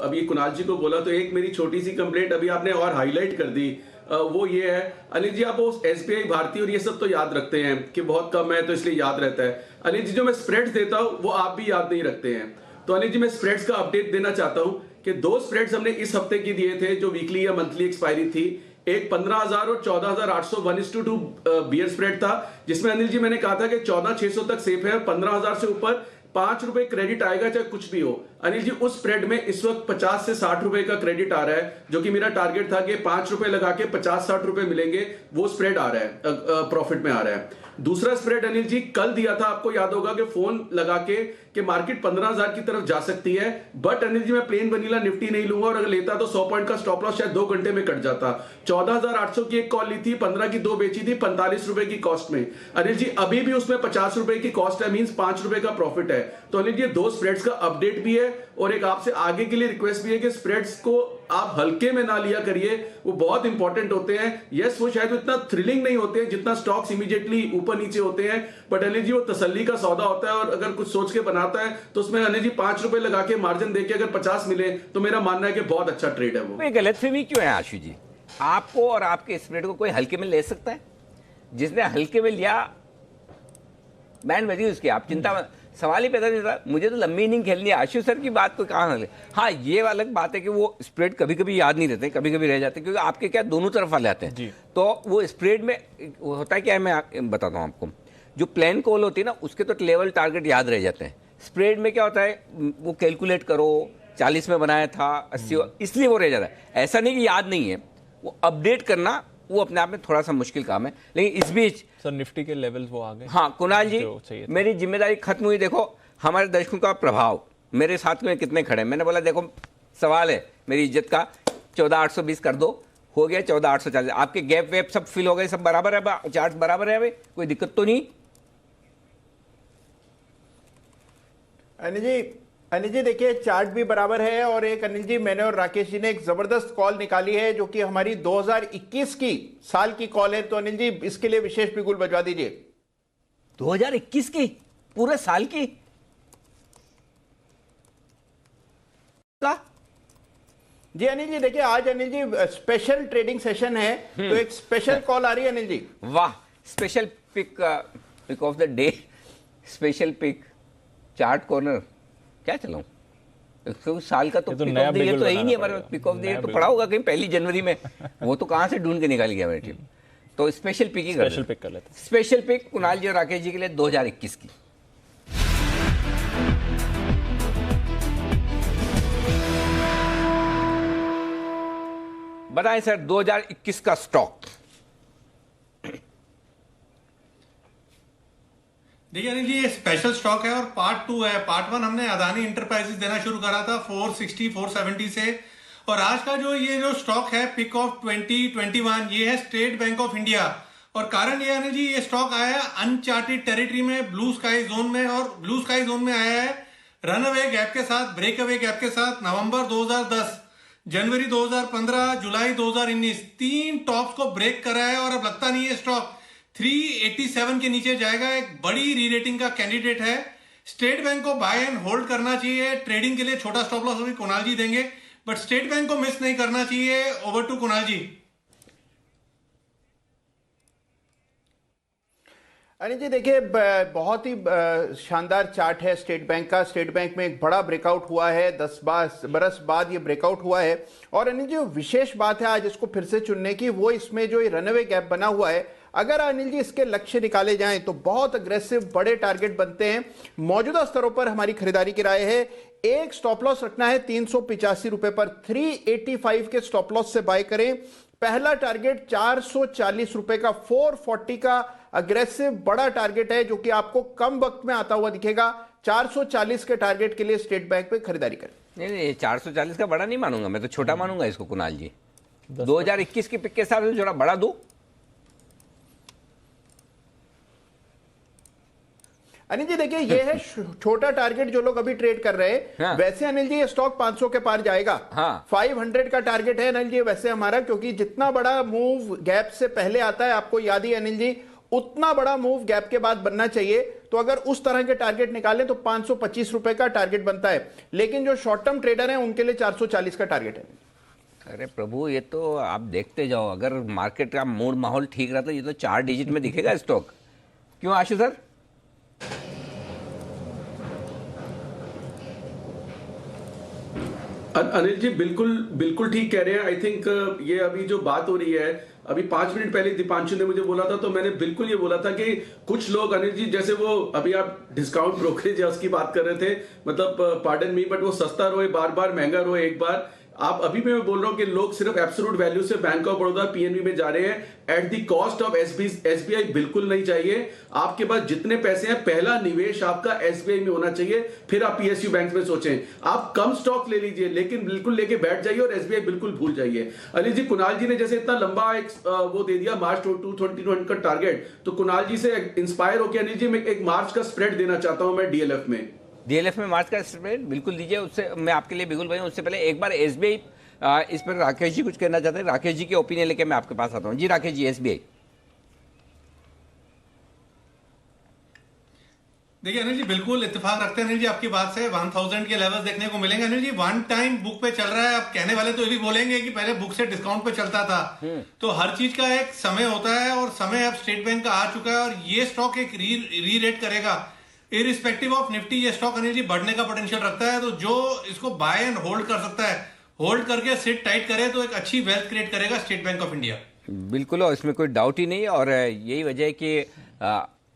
अभी कुणाल जी को बोला, तो एक मेरी छोटी सी कंप्लेंट अभी आपने और हाईलाइट कर दी, वो ये है अनिल जी, आप वो एसबीआई, भारतीय और ये सब तो याद रखते हैं कि बहुत कम है तो इसलिए याद रहता है। अनिल जी, जो मैं स्प्रेड्स देता हूं वो आप भी याद नहीं रखते हैं। तो अनिल जी, मैं स्प्रेड्स का अपडेट देना चाहता हूं कि 2 स्प्रेड्स हमने इस हफ्ते की दिए थे जो वीकली या मंथली एक्सपायरी थी। एक 15,000 और 14,800 1:2 बियर स्प्रेड था, जिसमें अनिल जी मैंने कहा था कि 14,600 तक सेफ है, 15,000 से ऊपर 5 रुपए क्रेडिट आएगा चाहे कुछ भी हो। अनिल जी, उस स्प्रेड में इस वक्त 50 से 60 रुपए का क्रेडिट आ रहा है, जो कि मेरा टारगेट था कि 5 रुपए लगा के 50-60 रुपए मिलेंगे, वो स्प्रेड आ रहा है, प्रॉफिट में आ रहा है। दूसरा स्प्रेड अनिल जी कल दिया था, आपको याद होगा कि फोन लगा के कि मार्केट 15,000 की तरफ जा सकती है, बट अनिल जी मैं प्लेन वनीला निफ्टी नहीं लूंगा, और अगर लेता तो 100 पॉइंट का स्टॉप लॉस शायद 2 घंटे में कट जाता। 14,800 की एक कॉल ली थी, 15 की 2 बेची थी 45 रुपए की कॉस्ट में। अनिल जी अभी भी उसमें 50 रुपए की कॉस्ट है, मींस 5 रुपए का प्रॉफिट है। तो अनिल जी 2 स्प्रेड्स का अपडेट भी है, और एक आपसे आगे के लिए रिक्वेस्ट भी है कि स्प्रेड्स को आप हल्के में ना लिया करिए, वो बहुत इंपॉर्टेंट होते हैं। यस, वो शायद इतना थ्रिलिंग नहीं होते हैं जितना स्टॉक्स इमीडिएटली ऊपर नीचे होते हैं, बट अनिल जी वो तसल्ली का सौदा होता है, और अगर कुछ सोच के बनाता है तो उसमें अनिल जी 5 रुपए लगा के मार्जिन देके अगर 50 मिले तो मेरा मानना है कि बहुत अच्छा ट्रेड है वो। ये गलतफहमी क्यों है आशु जी? आपको और आपके स्प्रेड को कोई हल्के में ले सकता है? जिसने हल्के में लिया बैंड बजी उसकी, आप चिंता, सवाल ही पैदा नहीं होता। मुझे तो लंबी इनिंग खेलनी है। आशु सर की बात को कहाँ हल्के? हाँ, ये अलग बात है कि वो स्प्रेड कभी कभी याद नहीं रहते, कभी कभी रह जाते, क्योंकि आपके क्या दोनों तरफ वाले आते हैं। तो वो स्प्रेड में होता है क्या है, मैं बताता हूँ आपको। जो प्लान कॉल होती है ना, उसके तो लेवल टारगेट याद रह जाते हैं। स्प्रेड में क्या होता है, वो कैलकुलेट करो, 40 में बनाया था 80, इसलिए वो रह जाता है। ऐसा नहीं कि याद नहीं है, वो अपडेट करना वो अपने आप में थोड़ा सा मुश्किल काम है। लेकिन इस बीच सर निफ्टी के लेवल्स वो आ गए। हाँ कुणाल जी, मेरी जिम्मेदारी खत्म हुई। देखो हमारे दर्शकों का प्रभाव मेरे साथ में कितने खड़े, मैंने बोला देखो सवाल है मेरी इज्जत का, 14,820 कर दो, हो गया 14,840। आपके गैप वेप सब फिल हो गए, सब बराबर है, चार्ट बराबर है, कोई दिक्कत तो नहीं? अनिल जी देखिए, चार्ट भी बराबर है, और एक अनिल जी मैंने और राकेश जी ने एक जबरदस्त कॉल निकाली है जो कि हमारी 2021 की साल की कॉल है। तो अनिल जी इसके लिए विशेष बिगुल बजवा दीजिए। 2021 की पूरे साल की का? जी अनिल जी देखिए, आज Anil ji special trading session है, तो एक स्पेशल कॉल आ रही है अनिल जी। वाह, special pick of the day, special pick, chart corner, क्या चलाऊं? तो साल का तो पिक ऑफ द ईयर तो है ही नहीं हमारे। पिक ऑफ द ईयर तो पड़ा होगा कहीं 1 जनवरी में, वो तो कहां से ढूंढ के निकाल गया मेरी टीम। तो स्पेशल पिक ही कर लेते। स्पेशल पिक कुणाल जी और राकेश जी के लिए 2021 की। बताएं सर 2021 का स्टॉक। देखिए अनिल जी, ये स्पेशल स्टॉक है और पार्ट 2 है। पार्ट 1 हमने अदानी इंटरप्राइजेस देना शुरू करा था 460-470 से, और आज का जो स्टॉक है पिक ऑफ 2021, ये है स्टेट बैंक ऑफ इंडिया। और कारण ये अनिल जी, ये स्टॉक आया है अनचार्टेड टेरिटरी में, ब्लू स्काई जोन में, और ब्लू स्काई जोन में आया है रन अवे गैप के साथ, ब्रेक अवे गैप के साथ। नवंबर 2010, जनवरी 2015, जुलाई 2019, 3 टॉप्स को ब्रेक करा है, और अब लगता नहीं है स्टॉक 387 के नीचे जाएगा। एक बड़ी री रेटिंग का कैंडिडेट है। स्टेट बैंक को बाय एंड होल्ड करना चाहिए। ट्रेडिंग के लिए छोटा स्टॉप लॉस अभी कुणाल जी देंगे, बट स्टेट बैंक को मिस नहीं करना चाहिए। ओवर टू कुणाल जी। अनिल जी देखिए, बहुत ही शानदार चार्ट है स्टेट बैंक का। स्टेट बैंक में एक बड़ा ब्रेकआउट हुआ है, 10 बरस बाद ये ब्रेकआउट हुआ है। और अनिल जी विशेष बात है आज इसको फिर से चुनने की, वो इसमें जो रनअवे गैप बना हुआ है, अगर अनिल जी इसके लक्ष्य निकाले जाएं तो बहुत अग्रेसिव बड़े टारगेट बनते हैं। मौजूदा स्तरों पर हमारी खरीदारी की राय है, एक स्टॉप लॉस रखना है 385 रुपए पर, 385 के स्टॉप लॉस से बाय करें। पहला टारगेट 440 रुपए का, 440 का अग्रेसिव बड़ा टारगेट है जो कि आपको कम वक्त में आता हुआ दिखेगा। 440 के टारगेट के लिए स्टेट बैंक में खरीदारी करें। नहीं 440 का बड़ा नहीं मानूंगा, मैं तो छोटा मानूंगा इसको कुणाल जी। 2021 की पिक के साथ थोड़ा बड़ा दो। अनिल जी देखिए, ये है छोटा टारगेट जो लोग अभी ट्रेड कर रहे हैं। हाँ। वैसे अनिल जी ये स्टॉक 500 के पार जाएगा। हाँ। 500 का टारगेट है अनिल जी वैसे हमारा, क्योंकि जितना बड़ा मूव गैप से पहले आता है, आपको याद ही अनिल जी, उतना बड़ा मूव गैप के बाद बनना चाहिए। तो अगर उस तरह के टारगेट निकालें तो 525 रुपए का टारगेट बनता है, लेकिन जो शॉर्ट टर्म ट्रेडर हैं उनके लिए 440 का टारगेट है। अरे प्रभु, ये तो आप देखते जाओ, अगर मार्केट का मूड माहौल ठीक रहता ये तो 4 डिजिट में दिखेगा स्टॉक। क्यों आशु सर? अनिल जी बिल्कुल ठीक कह रहे हैं। आई थिंक ये अभी जो बात हो रही है, अभी 5 मिनट पहले दीपांशु ने मुझे बोला था, तो मैंने बिल्कुल ये बोला था कि कुछ लोग अनिल जी, जैसे वो अभी आप डिस्काउंट ब्रोकरेज है उसकी बात कर रहे थे, मतलब पार्डन मी, बट वो सस्ता रोए बार बार, महंगा रोए एक बार। आप अभी भी मैं बोल रहा हूं कि लोग सिर्फ एब्सोल्यूट वैल्यू से बैंक ऑफ बड़ौदा पीएनबी में जा रहे हैं। At the cost of SBI बिल्कुल नहीं चाहिए। आपके पास जितने पैसे हैं, पहला निवेश आपका एसबीआई में होना चाहिए, फिर आप पीएसयू बैंक में सोचें। आप कम स्टॉक ले लीजिए, लेकिन बिल्कुल लेके बैठ जाइए और एसबीआई बिल्कुल भूल जाइए। अनिल जी, कुणाल जी ने जैसे इतना लंबा एक वो दे दिया मार्च 2021 का टारगेट, तो कुणाल जी से इंस्पायर होकर अनिल जी मैं एक मार्च का स्प्रेड देना चाहता हूं मैं डीएलएफ में। डीएलएफ में मार्च का स्प्रेड बिल्कुल दीजिए। उससे मैं आपके लिए बिल्कुल भाई, उससे पहले एक बार एसबीआई इस पर राकेश जी कुछ कहना चाहते हैं। राकेश जी के ओपिनियन लेके मैं आपके पास आता हूं। जी राकेश जी, एसबीआई। देखिए अनिल जी, बिल्कुल इत्तेफाक रखते हैं अनिल जी आपकी बात से। 1000 के लेवल्स देखने को मिलेंगे अनिल जी। 1 टाइम बुक पे चल रहा है। अब कहने वाले तो ये भी बोलेंगे कि पहले बुक से डिस्काउंट पे चलता था, तो हर चीज का एक समय होता है, और समय अब स्टेट बैंक का आ चुका है, और ये स्टॉक एक री रेट करेगा इरिस्पेक्टिव ऑफ निफ्टी। ये स्टॉक अनिल जी बढ़ने का पोटेंशियल रखता है, तो जो इसको बाय एंड होल्ड कर सकता है, होल्ड करके सिट टाइट करे तो एक अच्छी वेल्थ क्रिएट करेगा स्टेट बैंक ऑफ इंडिया। बिल्कुल, और इसमें कोई डाउट ही नहीं। और यही वजह है कि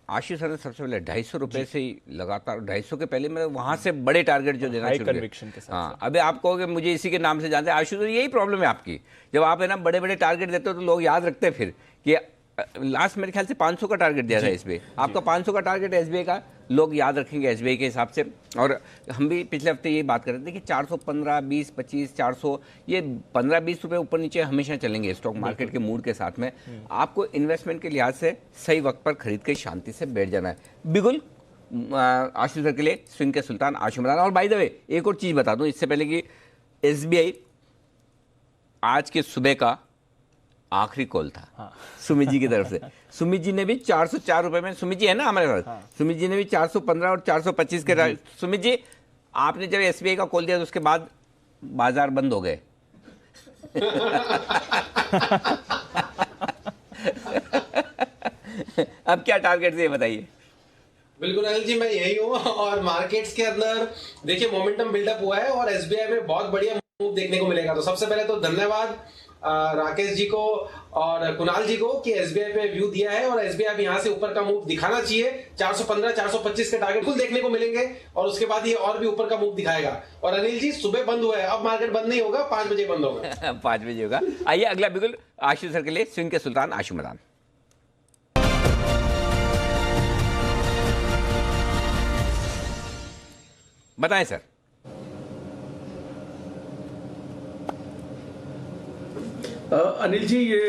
आशीष सर ने सबसे पहले 250 रुपए से ही लगातार, 250 के पहले मैं वहां से बड़े टारगेट जो देना शुरू किया। हाँ, अभी आप कहोगे मुझे इसी के नाम से जानते हैं आशीष, यही प्रॉब्लम है आपकी। जब आप है ना बड़े बड़े टारगेट देते हो तो लोग याद रखते हैं फिर कि लास्ट मेरे ख्याल से 500 का टारगेट दिया था एसबीआई। आपका 500 का टारगेट एसबीआई का लोग याद रखेंगे एसबीआई के हिसाब से। और हम भी पिछले हफ्ते ये बात कर रहे थे कि 415, 20, 25, 400, ये 15-20 रुपए ऊपर नीचे हमेशा चलेंगे स्टॉक मार्केट के मूड के साथ में। आपको इन्वेस्टमेंट के लिहाज से सही वक्त पर खरीद के शांति से बैठ जाना है। बिल्कुल आशीष सर के लिए स्विंग के सुल्तान आशु मदान। और बाय द वे एक और चीज़ बता दूं इससे पहले कि एसबीआई आज के सुबह का आखिरी कॉल था। हाँ। सुमित जी की तरफ से। सुमित जी ने भी 404 रुपए में, सुमित जी है ना हमारे पास। हाँ। सुमित जी ने भी 415 और 425 के। सुमित जी, आपने जब एसबीआई का कॉल दिया तो उसके बाद बाजार बंद हो गए। अब क्या टारगेट है बताइए। बिल्कुल अनिल जी, मैं यही हूँ। और मार्केट्स के अंदर देखिए मोमेंटम बिल्डअप हुआ है और एसबीआई में बहुत बढ़िया मूव देखने को मिलेगा। तो सबसे पहले तो धन्यवाद राकेश जी को और कुणाल जी को कि एसबीआई पे व्यू दिया है, और एसबीआई अब यहाँ से ऊपर का मूव दिखाना चाहिए। 415, 425 के टारगेट कुल देखने को मिलेंगे, और उसके बाद ये और भी ऊपर का मूव दिखाएगा। और अनिल जी, सुबह बंद हुआ है, अब मार्केट बंद नहीं होगा, 5 बजे बंद होगा। 5 बजे होगा। आइए अगला बिल्कुल आशीष सर के लिए स्विंग के सुल्तान आशु मदान। बताएं सर। अनिल जी, ये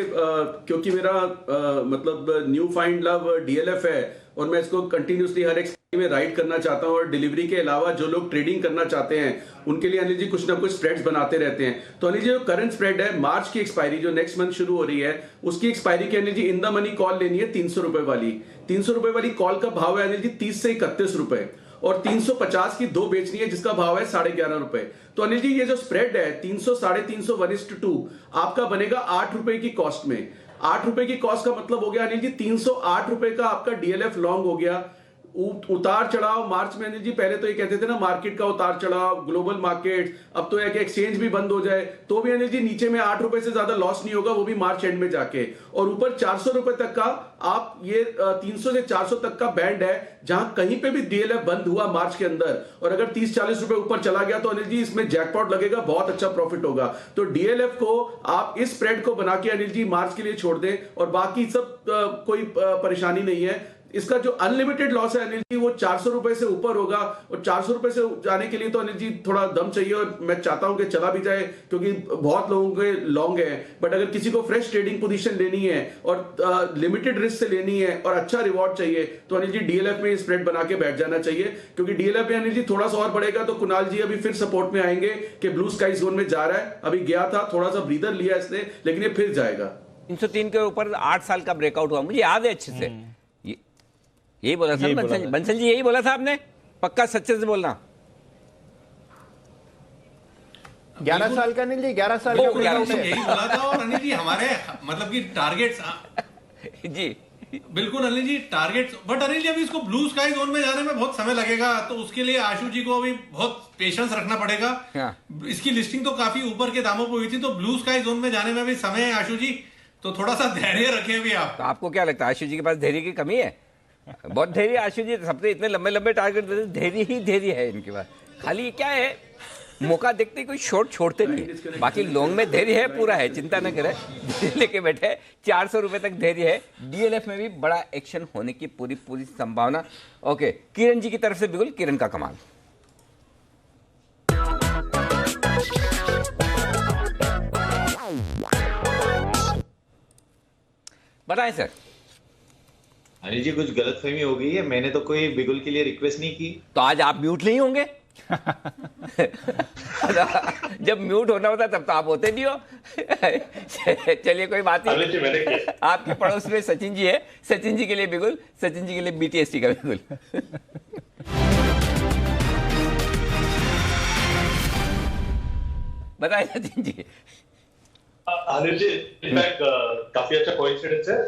क्योंकि मेरा मतलब न्यू फाइंड लव डीएलएफ है, और मैं इसको कंटिन्यूसली हर एक में राइड करना चाहता हूं, और डिलीवरी के अलावा जो लोग ट्रेडिंग करना चाहते हैं उनके लिए अनिल जी कुछ ना कुछ स्प्रेड्स बनाते रहते हैं। तो अनिल जी, जो करंट स्प्रेड है, मार्च की एक्सपायरी जो नेक्स्ट मंथ शुरू हो रही है, उसकी एक्सपायरी की अनिल जी इन द मनी कॉल लेनी है 300 रुपए वाली। 300 रुपए वाली कॉल का भाव है अनिल जी 30 से 31 रुपए, और 350 की 2 बेचनी है जिसका भाव है 11.5 रुपए। तो अनिल जी ये जो स्प्रेड है 300 350 1:2 आपका बनेगा 8 रुपए की कॉस्ट में। 8 रुपए की कॉस्ट का मतलब हो गया अनिल जी 308 रुपए का आपका डीएलएफ लॉन्ग हो गया। उतार चढ़ाव मार्च में अनिल जी, पहले तो ये कहते थे ना मार्केट का उतार चढ़ाव, ग्लोबल मार्केट, अब तो एक एक्सचेंज भी बंद हो जाए तो भी अनिल जी नीचे में 8 रुपए से ज्यादा लॉस नहीं होगा, वो भी मार्च एंड में जाके। और ऊपर 400 रुपए तक का आप ये 300 से 400 तक का बैंड है जहां कहीं पे भी डीएलएफ बंद हुआ मार्च के अंदर और अगर 30-40 रुपए ऊपर चला गया तो अनिल जी इसमें जैकपॉट लगेगा, बहुत अच्छा प्रॉफिट होगा। तो डीएलएफ को आप इस स्प्रेड को बना के अनिल जी मार्च के लिए छोड़ दें और बाकी सब कोई परेशानी नहीं है। इसका जो अनलिमिटेड लॉस है अनिल जी वो 400 रुपए से ऊपर होगा और 400 रुपए से जाने के लिए तो अनिल जी थोड़ा दम चाहिए और मैं चाहता हूं कि चला भी जाए क्योंकि बहुत लोगों के लॉन्ग है। बट अगर किसी को फ्रेश ट्रेडिंग पोजीशन लेनी है और लिमिटेड रिस्क से लेनी है और अच्छा रिवॉर्ड चाहिए तो अनिल जी डीएलएफ में स्प्रेड बना के बैठ जाना चाहिए, क्योंकि डीएलएफ में अनिल जी थोड़ा सा और बढ़ेगा तो कुणाल जी अभी फिर सपोर्ट में आएंगे कि ब्लू स्काई जोन में जा रहा है। अभी गया था, थोड़ा सा ब्रीदर लिया इसने, लेकिन ये फिर जाएगा। 303 के ऊपर 8 साल का ब्रेकआउट हुआ, मुझे याद है अच्छे से। यही बोला था बंसल जी, यही बोला था आपने, पक्का सच्चे से बोलना। 11 साल का अनिल जी, 11 साल का यही बोला था। और अनिल जी हमारे मतलब कि टारगेट्स जी बिल्कुल अनिल जी टारगेट्स, बट अनिल जी अभी इसको ब्लू स्काई जोन में जाने में बहुत समय लगेगा, तो उसके लिए आशु जी को अभी बहुत पेशेंस रखना पड़ेगा। इसकी लिस्टिंग तो काफी ऊपर के दामों पर हुई थी, तो ब्लू स्काई जोन में जाने में भी समय है आशु जी, तो थोड़ा सा धैर्य रखें अभी आप। तो आपको क्या लगता है आशु जी के पास धैर्य की कमी है? बहुत धैर्य आशु जी, सबसे इतने लंबे लंबे टारगेट देते, धैर्य ही धैर्य है इनके पास। खाली क्या है, मौका देखते कोई शॉर्ट छोड़ते नहीं, बाकी लॉन्ग में धैर्य है, पूरा है, चिंता न करें, लेके बैठे। 400 रुपए तक धैर्य है। डीएलएफ में भी बड़ा एक्शन होने की पूरी संभावना। ओके, किरण जी की तरफ से बिल्कुल, किरण का कमाल। बताएं सर। अनिल जी कुछ गलतफहमी हो गई है, मैंने तो कोई बिगुल के लिए रिक्वेस्ट नहीं की। तो आज आप म्यूट नहीं होंगे? जब म्यूट होना होता तब तो आप होते नहीं हो। चलिए कोई बात नहीं। आपके पड़ोस में सचिन जी है, सचिन जी के लिए बिगुल, सचिन जी के लिए बीटीएसटी का बिगुल। बताइए सचिन जी। अनिल जी इनफैक्ट काफी अच्छा कोइंसिडेंस है।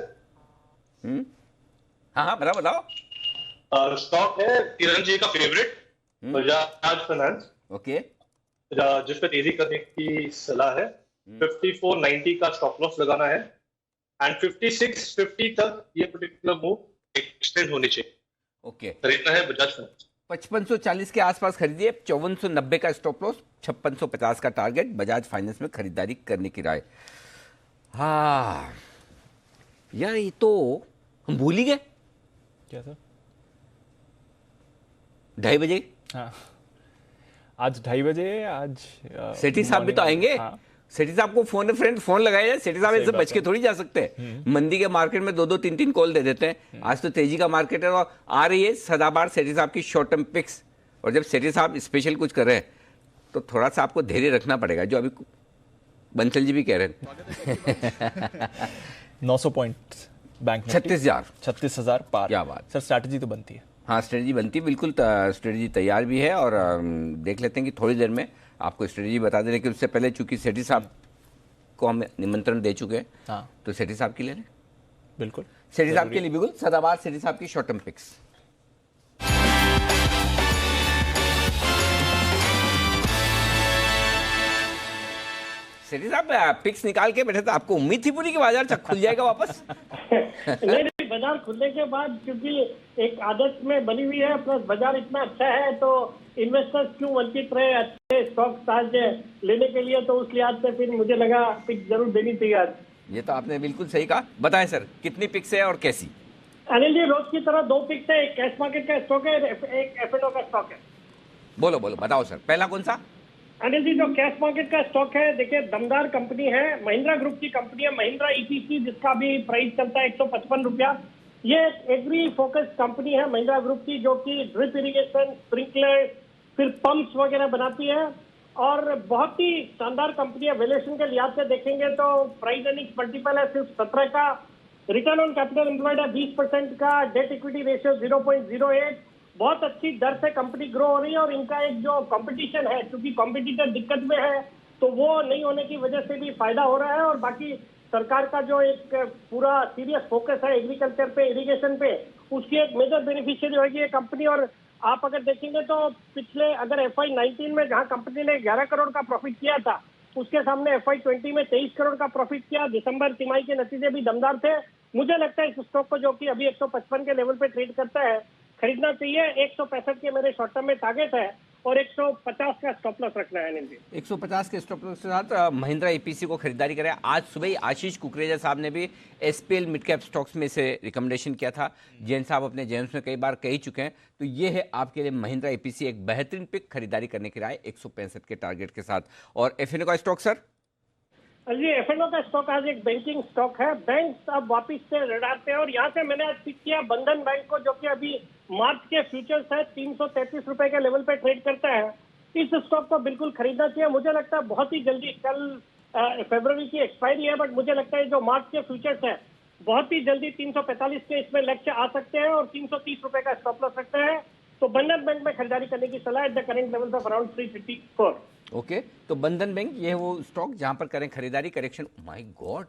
हाँ बताओ। स्टॉक है किरण जी का फेवरेट बजाज फाइनेंस, ओके, जिस पे तेजी करने की सलाह है। 54.90 का स्टॉप लॉस लगाना है एंड 56.50 तक ये पर्टिकुलर मूव एक्सटेंड होनी चाहिए। ओके, खरीदना है बजाज फाइनेंस। 5540 के आसपास खरीदिए, 5490 का स्टॉप लॉस, 5650 का टारगेट, बजाज फाइनेंस में खरीदारी करने की राय। हाँ यार, ये तो हम भूल ही गए। क्या सर? 2:30 बजे। हाँ, आज 2:30 बजे। आज सेठी साहब भी तो आएंगे। हाँ। सेठी साहब को फोन लगाया जाए, सेठी साहब ऐसे बच के थोड़ी जा सकते हैं। मंदी के मार्केट में 2-2 3-3 कॉल दे देते हैं। आज तो तेजी का मार्केट है और आ रही है सदाबहार सेठी साहब की शॉर्ट टर्म पिक्स। और जब सेठी साहब स्पेशल कुछ कर रहे हैं तो थोड़ा सा आपको धैर्य रखना पड़ेगा, जो अभी बंसल जी भी कह रहे हैं। 900 पॉइंट बैंक 36,000 पार। क्या बात सर, स्ट्रैटेजी तो बनती है। हाँ, स्ट्रेटजी बनती है, बिल्कुल स्ट्रेटजी तैयार भी है। और देख लेते हैं कि थोड़ी देर में आपको स्ट्रेटजी बता दें, लेकिन उससे पहले चूंकि सेठी साहब को हम निमंत्रण दे चुके हैं, हाँ, तो सेठी साहब की ले लें। बिल्कुल, सेठी साहब के लिए बिल्कुल सदाबहार सेठी साहब की शॉर्ट टर्म पिक्स। सेठी साहब पिक्स निकाल के बैठे थे, आपको उम्मीद थी पूरी कि बाजार खुल जाएगा वापस? नहीं, बाजार खुलने के बाद क्योंकि एक आदत में बनी हुई है, प्लस बाजार इतना अच्छा है तो इन्वेस्टर्स क्यों वंचित रहे अच्छे स्टॉक्स आज लेने के लिए, तो उस लिहाज से फिर मुझे लगा पिक जरूर देनी चाहिए आज। ये तो आपने बिल्कुल सही कहा। बताएं सर, कितनी पिक्स है और कैसी? अनिल जी, रोज की तरह 2 पिक्स है, एक कैश मार्केट का स्टॉक है, एक एफएनओ का स्टॉक है। बोलो बताओ सर, पहला कौन सा? अनिल जी, जो कैश मार्केट का स्टॉक है, देखिए दमदार कंपनी है, महिंद्रा ग्रुप की कंपनी है, महिंद्रा ईपीसी, जिसका भी प्राइस चलता है 155 रुपया। ये एग्री फोकस कंपनी है महिंद्रा ग्रुप की, जो कि ड्रिप इरिगेशन, स्प्रिंकलर, फिर पंप्स वगैरह बनाती है और बहुत ही शानदार कंपनी है। वैल्यूएशन के लिहाज से देखेंगे तो प्राइस अर्निंग्स मल्टीपल है सिर्फ 17 का, रिटर्न ऑन कैपिटल एम्प्लॉयड है 20% का, डेट इक्विटी रेशियो 0.08, बहुत अच्छी दर से कंपनी ग्रो हो रही है और इनका एक जो कंपटीशन है, क्योंकि कॉम्पिटिटर दिक्कत में है तो वो नहीं होने की वजह से भी फायदा हो रहा है। और बाकी सरकार का जो एक पूरा सीरियस फोकस है एग्रीकल्चर पे, इरिगेशन पे, उसकी एक मेजर बेनिफिशियरी होगी ये कंपनी। और आप अगर देखेंगे तो पिछले अगर FY19 में जहां कंपनी ने 11 करोड़ का प्रॉफिट किया था, उसके सामने FY20 में 23 करोड़ का प्रॉफिट किया। दिसंबर तिमाही के नतीजे भी दमदार थे। मुझे लगता है इस स्टॉक को, जो कि अभी 155 के लेवल पे ट्रेड करता है, खरीदना चाहिए। 165 के मेरे शॉर्ट टर्म में टारगेट है और 150 का स्टॉप लॉस रखना है अनिल जी। 150 के स्टॉप लॉस के साथ महिंद्रा ईपीसी को खरीदारी करें। आज सुबह ही आशीष कुकरेजा साहब ने भी SPL मिड कैप स्टॉक्स में से रिकमेंडेशन किया था। जैन साहब अपने जेम्स में कई बार कह चुके हैं, तो ये है आपके लिए महिंद्रा ईपीसी एक बेहतरीन पिक खरीदारी करने की राय 165 के टारगेट के साथ। और F&O का स्टॉक सर? जी, F&O का स्टॉक आज एक बैंकिंग स्टॉक है। बैंक अब वापिस से रडार पे है और यहाँ से मैंने आज पिक किया बंधन बैंक को, जो कि अभी मार्च के फ्यूचर्स है 333 रुपए के लेवल पे ट्रेड करता है। इस स्टॉक को बिल्कुल खरीदना चाहिए। मुझे लगता है बहुत ही जल्दी, कल फरवरी की एक्सपायरी है, बट मुझे लगता है जो मार्च के फ्यूचर्स है बहुत ही जल्दी 345 के इसमें लक्ष्य आ सकते हैं और 330 रुपए का स्टॉप लॉस रखते हैं। तो बंधन बैंक में खरीदारी करने की सलाह at the current level of around 354। Okay, तो बंधन बैंक ये है वो स्टॉक जहां पर करें खरीदारी। Correction, my God,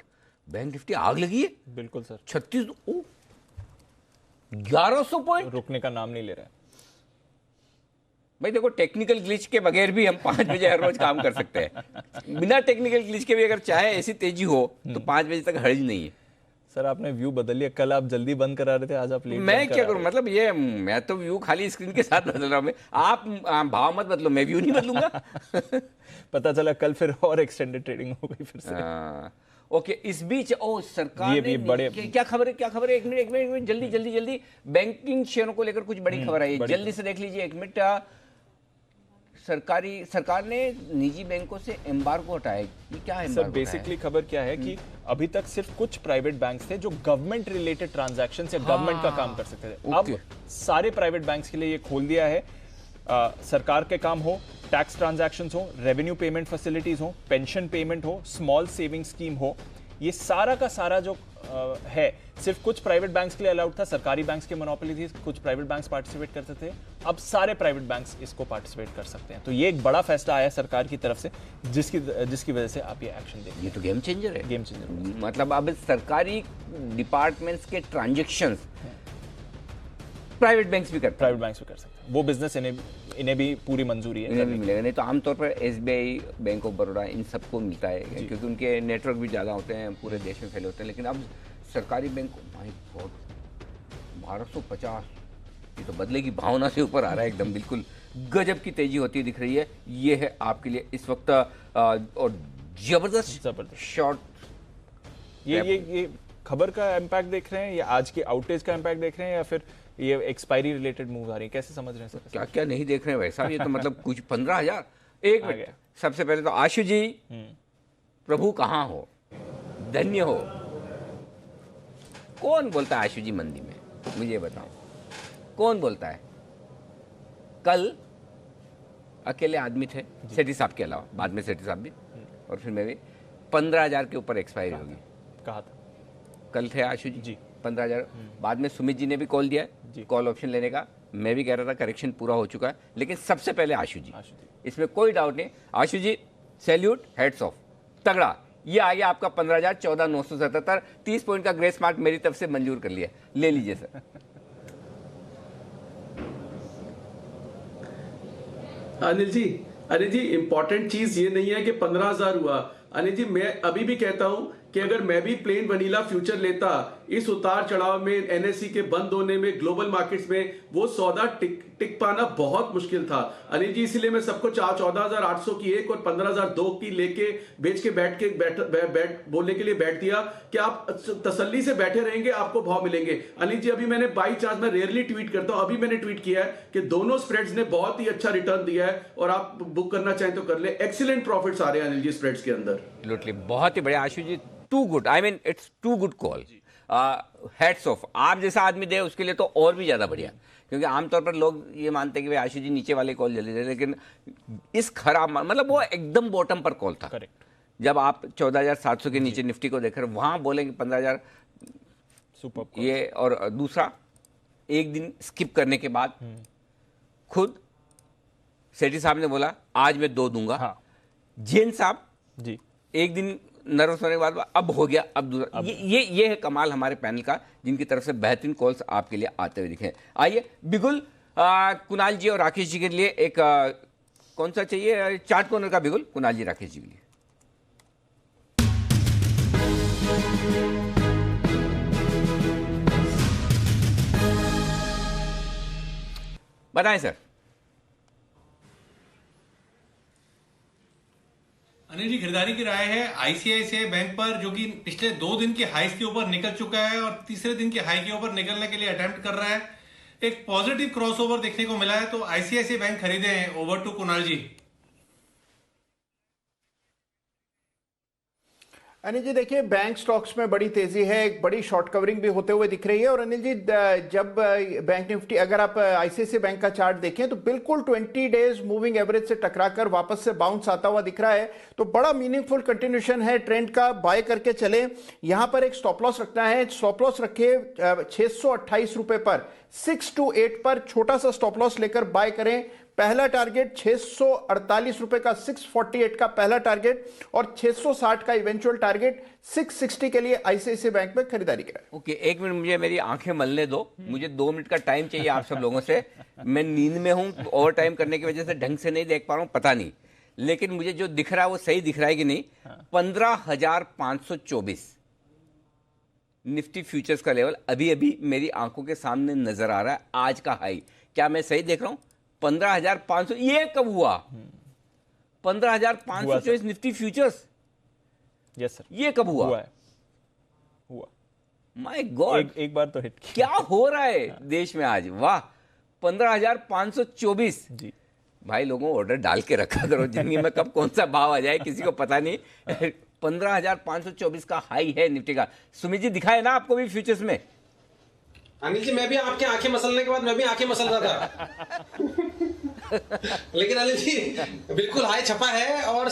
bank Nifty आग लगी है। बिल्कुल सर, 36 1100 पॉइंट रुकने का नाम नहीं ले रहा है भाई। देखो, टेक्निकल ग्लिच के बगैर भी हम 5 बजे हर रोज काम कर सकते हैं। बिना टेक्निकल ग्लिच के भी अगर चाहे ऐसी तेजी हो तो 5 बजे तक हर्ज नहीं है। सर आपने व्यू बदल लिया, कल आप जल्दी बंद करा रहे थे, आज आप लेट। मैं क्या करूं, मतलब ये मैं तो व्यू खाली स्क्रीन के साथ बदल रहा हूं। आप भाव मत बदलो, मैं व्यू नहीं बदलूंगा। पता चला कल फिर और एक्सटेंडेड ट्रेडिंग हो गई फिर से। ओके, इस बीच सरकार ये भी बड़े क्या खबर है? एक मिनट जल्दी बैंकिंग शेयरों को लेकर कुछ बड़ी खबर आई है, जल्दी से देख लीजिए। एक मिनट, सरकार ने निजी बैंकों से एम्बार्गो हटाया। ये क्या है सर? बेसिकली खबर क्या है कि अभी तक सिर्फ कुछ प्राइवेट बैंक्स थे जो गवर्नमेंट रिलेटेड ट्रांजैक्शन से गवर्नमेंट का काम कर सकते थे। अब सारे प्राइवेट बैंक्स के लिए ये खोल दिया है। सरकार के काम हो, टैक्स ट्रांजैक्शंस हो, रेवेन्यू पेमेंट फैसिलिटीज हो, पेंशन पेमेंट हो, स्मॉल सेविंग स्कीम हो, ये सारा का सारा जो है सिर्फ कुछ प्राइवेट बैंक्स के लिए अलाउड था। सरकारी बैंक्स की मोनोपोली थी, कुछ प्राइवेट बैंक्स पार्टिसिपेट करते थे। अब सारे प्राइवेट बैंक्स इसको पार्टिसिपेट कर सकते हैं। तो ये एक बड़ा फैसला आया सरकार की तरफ से, जिसकी वजह से आप ये एक्शन देखिए। ये तो गेम चेंजर है। गेम चेंजर मतलब अब सरकारी डिपार्टमेंट्स के ट्रांजैक्शंस प्राइवेट बैंक्स भी कर सकते हैं। वो बिजनेस इन्हें भी पूरी मंजूरी है, इन्हें भी मिलेगा। नहीं तो आमतौर पर SBI, बैंक ऑफ बड़ौदा, इन सबको मिलता है क्योंकि उनके नेटवर्क भी ज़्यादा होते हैं, पूरे देश में फैले होते हैं। लेकिन अब सरकारी बैंक, माय गॉड, 1250, ये तो बदले की भावना से ऊपर आ रहा है एकदम। बिल्कुल गजब की तेजी होती दिख रही है। ये है आपके लिए इस वक्त और जबरदस्त शॉर्ट। ये खबर का इम्पैक्ट देख रहे हैं या आज के आउटेज का इम्पैक्ट देख रहे हैं या फिर ये एक्सपायरी रिलेटेड मूव आ रही है? कैसे समझ रहे हैं सर? क्या क्या नहीं देख रहे हैं वैसा। ये तो मतलब कुछ 15,000। एक मिनट, सबसे पहले तो आशु जी, प्रभु कहाँ हो, धन्य हो। कौन बोलता है आशु जी मंदी में? मुझे बताओ, कौन बोलता है? कल अकेले आदमी थे, सेठी साहब के अलावा, बाद में सेठी साहब भी और फिर मैं भी, 15,000 के ऊपर एक्सपायरी होगी कहा था। कल थे आशु जी 15,000। बाद में सुमित जी ने भी कॉल दिया कॉल ऑप्शन लेने का। मैं भी कह रहा था करेक्शन पूरा हो चुका है, लेकिन सबसे पहले आशु जी, इसमें कोई डाउट नहीं। आशु जी सैल्यूट, हेड्स ऑफ, तगड़ा। ये आ गया आपका 15,000, 14,977, 30 पॉइंट का ग्रेस मार्क मेरी तरफ से मंजूर कर लिया। ले लीजिए सर। अनिल जी इंपॉर्टेंट चीज ये नहीं है कि 15,000 हुआ। अनिल जी, मैं अभी भी कहता हूं कि अगर मैं भी प्लेन वनीला फ्यूचर लेता, इस उतार चढ़ाव में, NSE के बंद होने में, ग्लोबल मार्केट्स में, वो सौदा टिक पाना बहुत मुश्किल था। अनिल जी, इसीलिए मैं सबको 14,800 की एक और 15,002 की लेके बेच के बैठ बोलने के लिए बैठ दिया कि आप तसल्ली से बैठे रहेंगे, आपको भाव मिलेंगे। अनिल जी, अभी मैंने बाई चांस, मैं रेयरली ट्वीट करता हूं, अभी मैंने ट्वीट किया है कि दोनों स्प्रेड्स ने बहुत ही अच्छा रिटर्न दिया है और आप बुक करना चाहें तो कर ले। एक्सीलेंट प्रॉफिट्स आ रहे हैं अनिल जी स्प्रेड्स के अंदर। लुटली, बहुत ही बढ़िया Ashu ji, too good, I mean it's too good call. Hats off. आप जैसा आदमी दे उसके लिए तो और भी ज्यादा बढ़िया, क्योंकि आमतौर पर लोग ये मानते हैं कि भाई आशु जी नीचे वाले कॉल जल्दी दे, लेकिन इस खराब, मतलब वो एकदम बॉटम पर कॉल था। करेक्ट। जब आप 14,700 के नीचे निफ्टी को देखकर वहां बोलेंगे 15,000 सुपर। ये और दूसरा, एक दिन स्किप करने के बाद खुद सेठी साहब ने बोला आज मैं 2 दूंगा। हाँ। जैन साहब जी एक दिन नर्वस होने के बाद अब हो गया, अब दूसरा। ये है कमाल हमारे पैनल का, जिनकी तरफ से बेहतरीन कॉल्स आपके लिए आते हुए दिखे। आइए बिगुल, कुणाल जी और राकेश जी के लिए एक कौन सा चाहिए चार्ट कॉर्नर का? बिगुल, कुणाल जी, राकेश जी के लिए। बताएं सर। अनिल जी, खरीदारी की राय है आईसीआईसीआई बैंक पर, जो कि पिछले 2 दिन के हाईस के ऊपर निकल चुका है और तीसरे दिन के हाई के ऊपर निकलने के लिए अटेम्प्ट कर रहा है। एक पॉजिटिव क्रॉसओवर देखने को मिला है, तो आईसीआईसीआई बैंक खरीदे हैं। ओवर टू कुणाल जी। अनिल जी देखिए, बैंक स्टॉक्स में बड़ी तेजी है, एक बड़ी शॉर्ट कवरिंग भी होते हुए दिख रही है। और अनिल जी जब बैंक निफ्टी, अगर आप आईसीआईसीआई बैंक का चार्ट देखें तो बिल्कुल 20 डेज मूविंग एवरेज से टकराकर वापस से बाउंस आता हुआ दिख रहा है, तो बड़ा मीनिंगफुल कंटिन्यूशन है ट्रेंड का। बाय करके चले। यहां पर एक स्टॉप लॉस रखना है, स्टॉप लॉस रखे 628 रुपए पर, 6 to 8 पर छोटा सा स्टॉप लॉस लेकर बाय करें। पहला टारगेट 648 रुपए का, 648 का पहला टारगेट, और 660 का इवेंचुअल टारगेट 660 के लिए आईसीआईसीआई बैंक में खरीदारी करें। ओके, एक मिनट मुझे मेरी आंखें मलने दो, मुझे 2 मिनट का टाइम चाहिए आप सब लोगों से। मैं नींद में हूं, ओवर टाइम करने की वजह से ढंग से नहीं देख पा रहा हूं, पता नहीं, लेकिन मुझे जो दिख रहा है वो सही दिख रहा है कि नहीं। 15,524 निफ्टी फ्यूचर्स का लेवल अभी अभी मेरी आंखों के सामने नजर आ रहा है, आज का हाई। क्या मैं सही देख रहा हूं? 15,500। ये कब हुआ? 15,524 निफ्टी फ्यूचर्स। यस सर, ये कब हुआ? हुआ। माय गॉड, एक बार तो हिट क्या हो रहा है देश में आज? वाह, 15,524 जी। भाई लोगों, ऑर्डर डाल के रखा करो, जिंदगी में कब कौन सा भाव आ जाए किसी को पता नहीं। 15,524 का हाई है निफ्टी का। सुमित जी दिखाए ना आपको भी फ्यूचर्स में? अनिल जी, मैं भी आपके आंखें मसलने के बाद मैं भी आंखें मसल रहा था। लेकिन अनिल जी बिल्कुल हाई छपा है और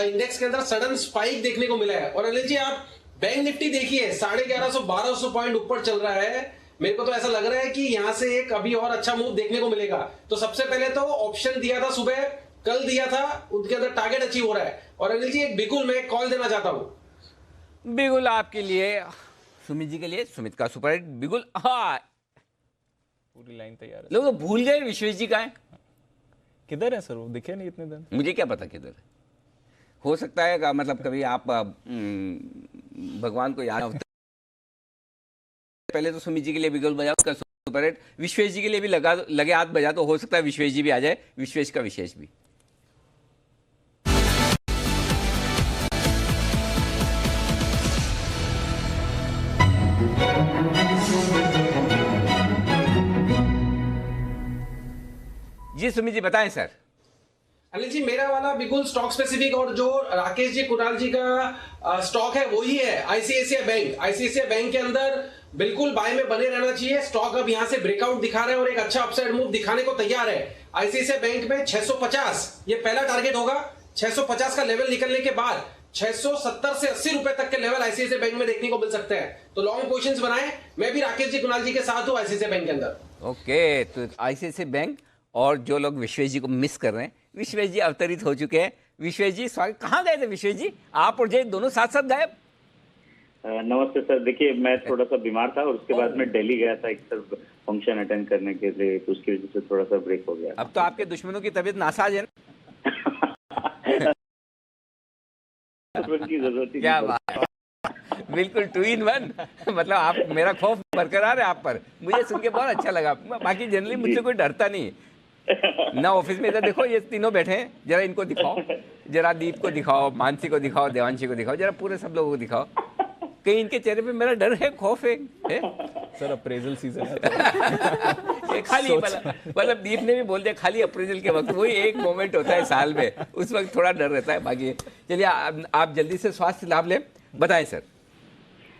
इंडेक्स के अंदर सडन स्पाइक देखने को मिला है। और अनिल जी आप बैंक निफ्टी देखिए, 1150-1200 पॉइंट ऊपर चल रहा है। मेरे को तो ऐसा लग रहा है कि यहां से एक अभी और अच्छा मूव देखने को मिलेगा। तो सबसे पहले तो ऑप्शन दिया था सुबह, कल दिया था, उनके अंदर टारगेट अचीव हो रहा है। और अनिल जी एक बिगुल में कॉल देना चाहता हूं। बिगुल आपके लिए, सुमित जी के लिए, सुमित का सुपर हिट बिगुल। हाँ, पूरी लाइन तैयार है। लोग तो भूल गए विश्वेश जी का है। किधर है सर? वो दिखे नहीं इतने दिन। मुझे क्या पता किधर है। हो सकता है मतलब कभी आप भगवान को याद पहले तो सुमित जी के लिए बिगुल बजाओ, उसका सुपर हिट। विश्वेश जी के लिए भी लगे हाथ बजा, तो हो सकता है विश्वेश जी भी आ जाए, विश्वेश का विशेष भी। जी सुमित जी बताएं सर। अनिल जी मेरा वाला बिल्कुल स्टॉक स्पेसिफिक, और जो राकेश जी कुणाल जी का स्टॉक है वही है आईसीआईसीआई बैंक। आईसीआईसीआई बैंक के अंदर बिल्कुल बाय में बने रहना चाहिए। स्टॉक अब यहां से ब्रेकआउट दिखा रहे हैं और एक अच्छा अपसाइड मूव दिखाने को तैयार है। आईसीआईसीआई बैंक में 650 ये पहला टारगेट होगा। 650 का लेवल निकलने के बाद 670 से 80 रुपए तक के लेवल आईसीआईसीआई बैंक में देखने को मिल सकते हैं। तो लॉन्ग पोजीशंस बनाएं। मैं भी राकेश जी कुणाल जी के साथ हूं आईसीआईसीआई बैंक के अंदर। ओके, तो आईसीआईसीआई बैंक और जो लोग विश्वेश जी को मिस कर रहे हैं, विश्वेश जी अवतरित हो चुके हैं। विश्वेश जी स्वागत। कहाँ गए थे विश्वेश जी? आप और जय दोनों साथ साथ गायब। नमस्ते सर। देखिए मैं थोड़ा सा बीमार था और उसके बाद मैं दिल्ली गया था एक सर फंक्शन अटेंड करने के लिए, तो उसकी वजह से थोड़ा सा ब्रेक हो गया। अब तो आपके दुश्मनों की तबीयत नासाज है ना? की जरूरत ही क्या बात है, बिल्कुल 2 in 1। मतलब आप, मेरा खौफ बरकरार है आप पर। मुझे सुन के बहुत अच्छा लगा। बाकी जनरली मुझसे कोई डरता नहीं ना। ऑफिस में इधर देखो, ये तीनों बैठे हैं, जरा इनको दिखाओ, जरा दीप को दिखाओ, मानसी को दिखाओ, देवांशी को दिखाओ, जरा पूरे सब लोगों को दिखाओ। कहीं इनके चेहरे पे मेरा डर है, खौफ है? सर अप्रेजल सीजन है। ये खाली मतलब दीप ने भी बोल दिया, खाली अप्रेजल के वक्त वही एक मोमेंट होता है साल में, उस वक्त थोड़ा डर रहता है। बाकी चलिए आप जल्दी से स्वास्थ्य लाभ लें, बताएं सर।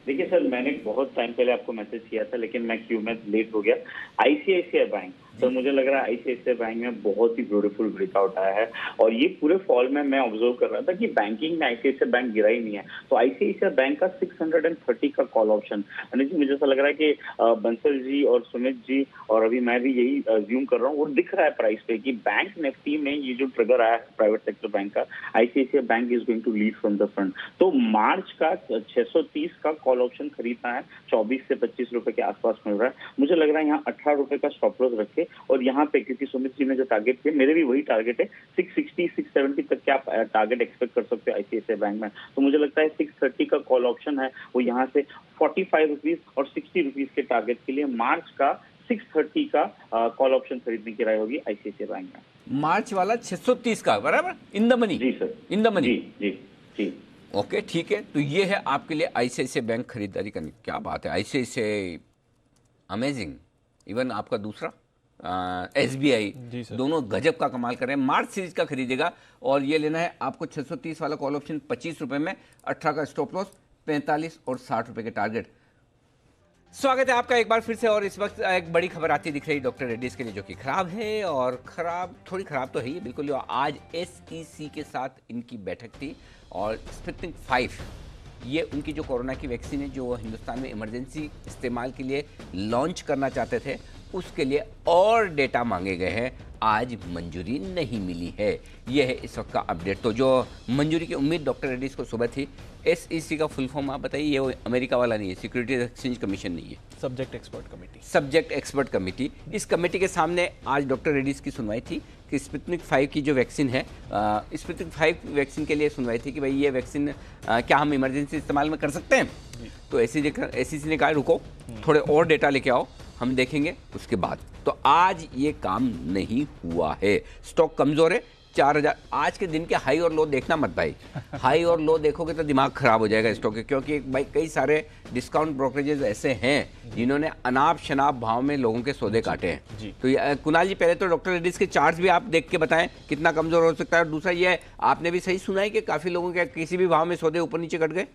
देखिए सर, मैंने बहुत टाइम पहले आपको मैसेज किया था लेकिन मैं क्यू में लेट हो गया। आईसीआईसीआई बैंक तो मुझे लग रहा है आईसीआईसीआई बैंक में बहुत ही ब्यूटीफुल ब्रेकआउट आया है। और ये पूरे फॉल में मैं ऑब्जर्व कर रहा था कि बैंकिंग में आईसीआईसीआई बैंक गिरा ही नहीं है। तो आईसीआईसीआई बैंक का 630 का कॉल ऑप्शन, अनिल जी मुझे ऐसा लग रहा है कि बंसल जी और सुमित जी और अभी मैं भी यही ज्यूम कर रहा हूँ, वो दिख रहा है प्राइस पे कि बैंक निफ्टी में ये जो ट्रिगर आया है प्राइवेट सेक्टर बैंक का, ICICI bank is going to lead from the front. तो मार्च का 630 का कॉल ऑप्शन खरीदना है, 24 से 25 रुपए के आसपास मिल रहा है। मुझे लग रहा है यहाँ 18 रुपए का स्टॉप लॉस रखे और यहाँ पे, क्योंकि सुमित जी ने जो टारगेट किया, मेरे भी वही टारगेट है, 660 670 तक के आप टारगेट एक्सपेक्ट कर सकते हो आईसीआईसीआई बैंक में। तो मुझे लगता है 630 का कॉल ऑप्शन है, वो यहाँ से 45 रुपीज और 60 रुपीज के टारगेट के लिए मार्च का 630 का कॉल ऑप्शन खरीदने की राय होगी आईसीआईसीआई बैंक में। मार्च वाला 630 का, बराबर, इन द मनी? जी सर, इन द मनी। जी जी जी। ओके, ठीक है। तो ये है आपके लिए आईसीआईसीआई बैंक खरीदारी करनी। क्या बात है, आईसीआईसीआई अमेजिंग। इवन आपका दूसरा एसबीआई, दोनों गजब का कमाल कर रहे हैं। मार्च सीरीज का खरीदेगा और ये लेना है आपको 630 वाला कॉल ऑप्शन 25 रुपए में, 18 का स्टॉप लॉस, 45 और 60 रुपए के टारगेट। स्वागत है आपका एक बार फिर से। और इस वक्त एक बड़ी खबर आती दिख रही डॉक्टर रेड्डीज के लिए, जो कि खराब है, और थोड़ी खराब तो है ही बिल्कुल। आज एसईसी के साथ इनकी बैठक थी और स्पुतनिक 5, ये उनकी जो कोरोना की वैक्सीन है जो वो हिंदुस्तान में इमरजेंसी इस्तेमाल के लिए लॉन्च करना चाहते थे, उसके लिए और डेटा मांगे गए हैं। आज मंजूरी नहीं मिली है। यह है इस वक्त का अपडेट। तो जो मंजूरी की उम्मीद डॉक्टर रेड्डीज को सुबह थी, एसईसी का फुल फॉर्म आप बताइए। ये अमेरिका वाला नहीं है, सिक्योरिटीज एक्सचेंज कमीशन नहीं है, subject expert committee. Subject expert committee. इस कमेटी के सामने आज डॉक्टर रेड्डीज की सुनवाई थी कि स्पुतनिक 5 की जो वैक्सीन है, स्पुतनिक 5 वैक्सीन के लिए सुनवाई थी कि भाई ये वैक्सीन क्या हम इमरजेंसी इस्तेमाल में कर सकते हैं। तो एसईसी ने कहा रुको, थोड़े और डेटा लेके आओ, हम देखेंगे उसके बाद। तो आज ये काम नहीं हुआ है। स्टॉक कमजोर है, 4000। आज के दिन के हाई और लो देखना मत भाई, हाई और लो देखोगे तो दिमाग खराब हो जाएगा स्टॉक के, क्योंकि भाई कई सारे डिस्काउंट ब्रोकरेजेस ऐसे हैं जिन्होंने अनाप शनाप भाव में लोगों के सौदे काटे हैं। तो कुणाल जी, पहले तो डॉक्टर रेड्डीज के चार्ट्स भी आप देख के बताएं कितना कमजोर हो सकता है। और दूसरा ये है, आपने भी सही सुना है कि काफी लोगों के किसी भी भाव में सौदे ऊपर नीचे कट गए।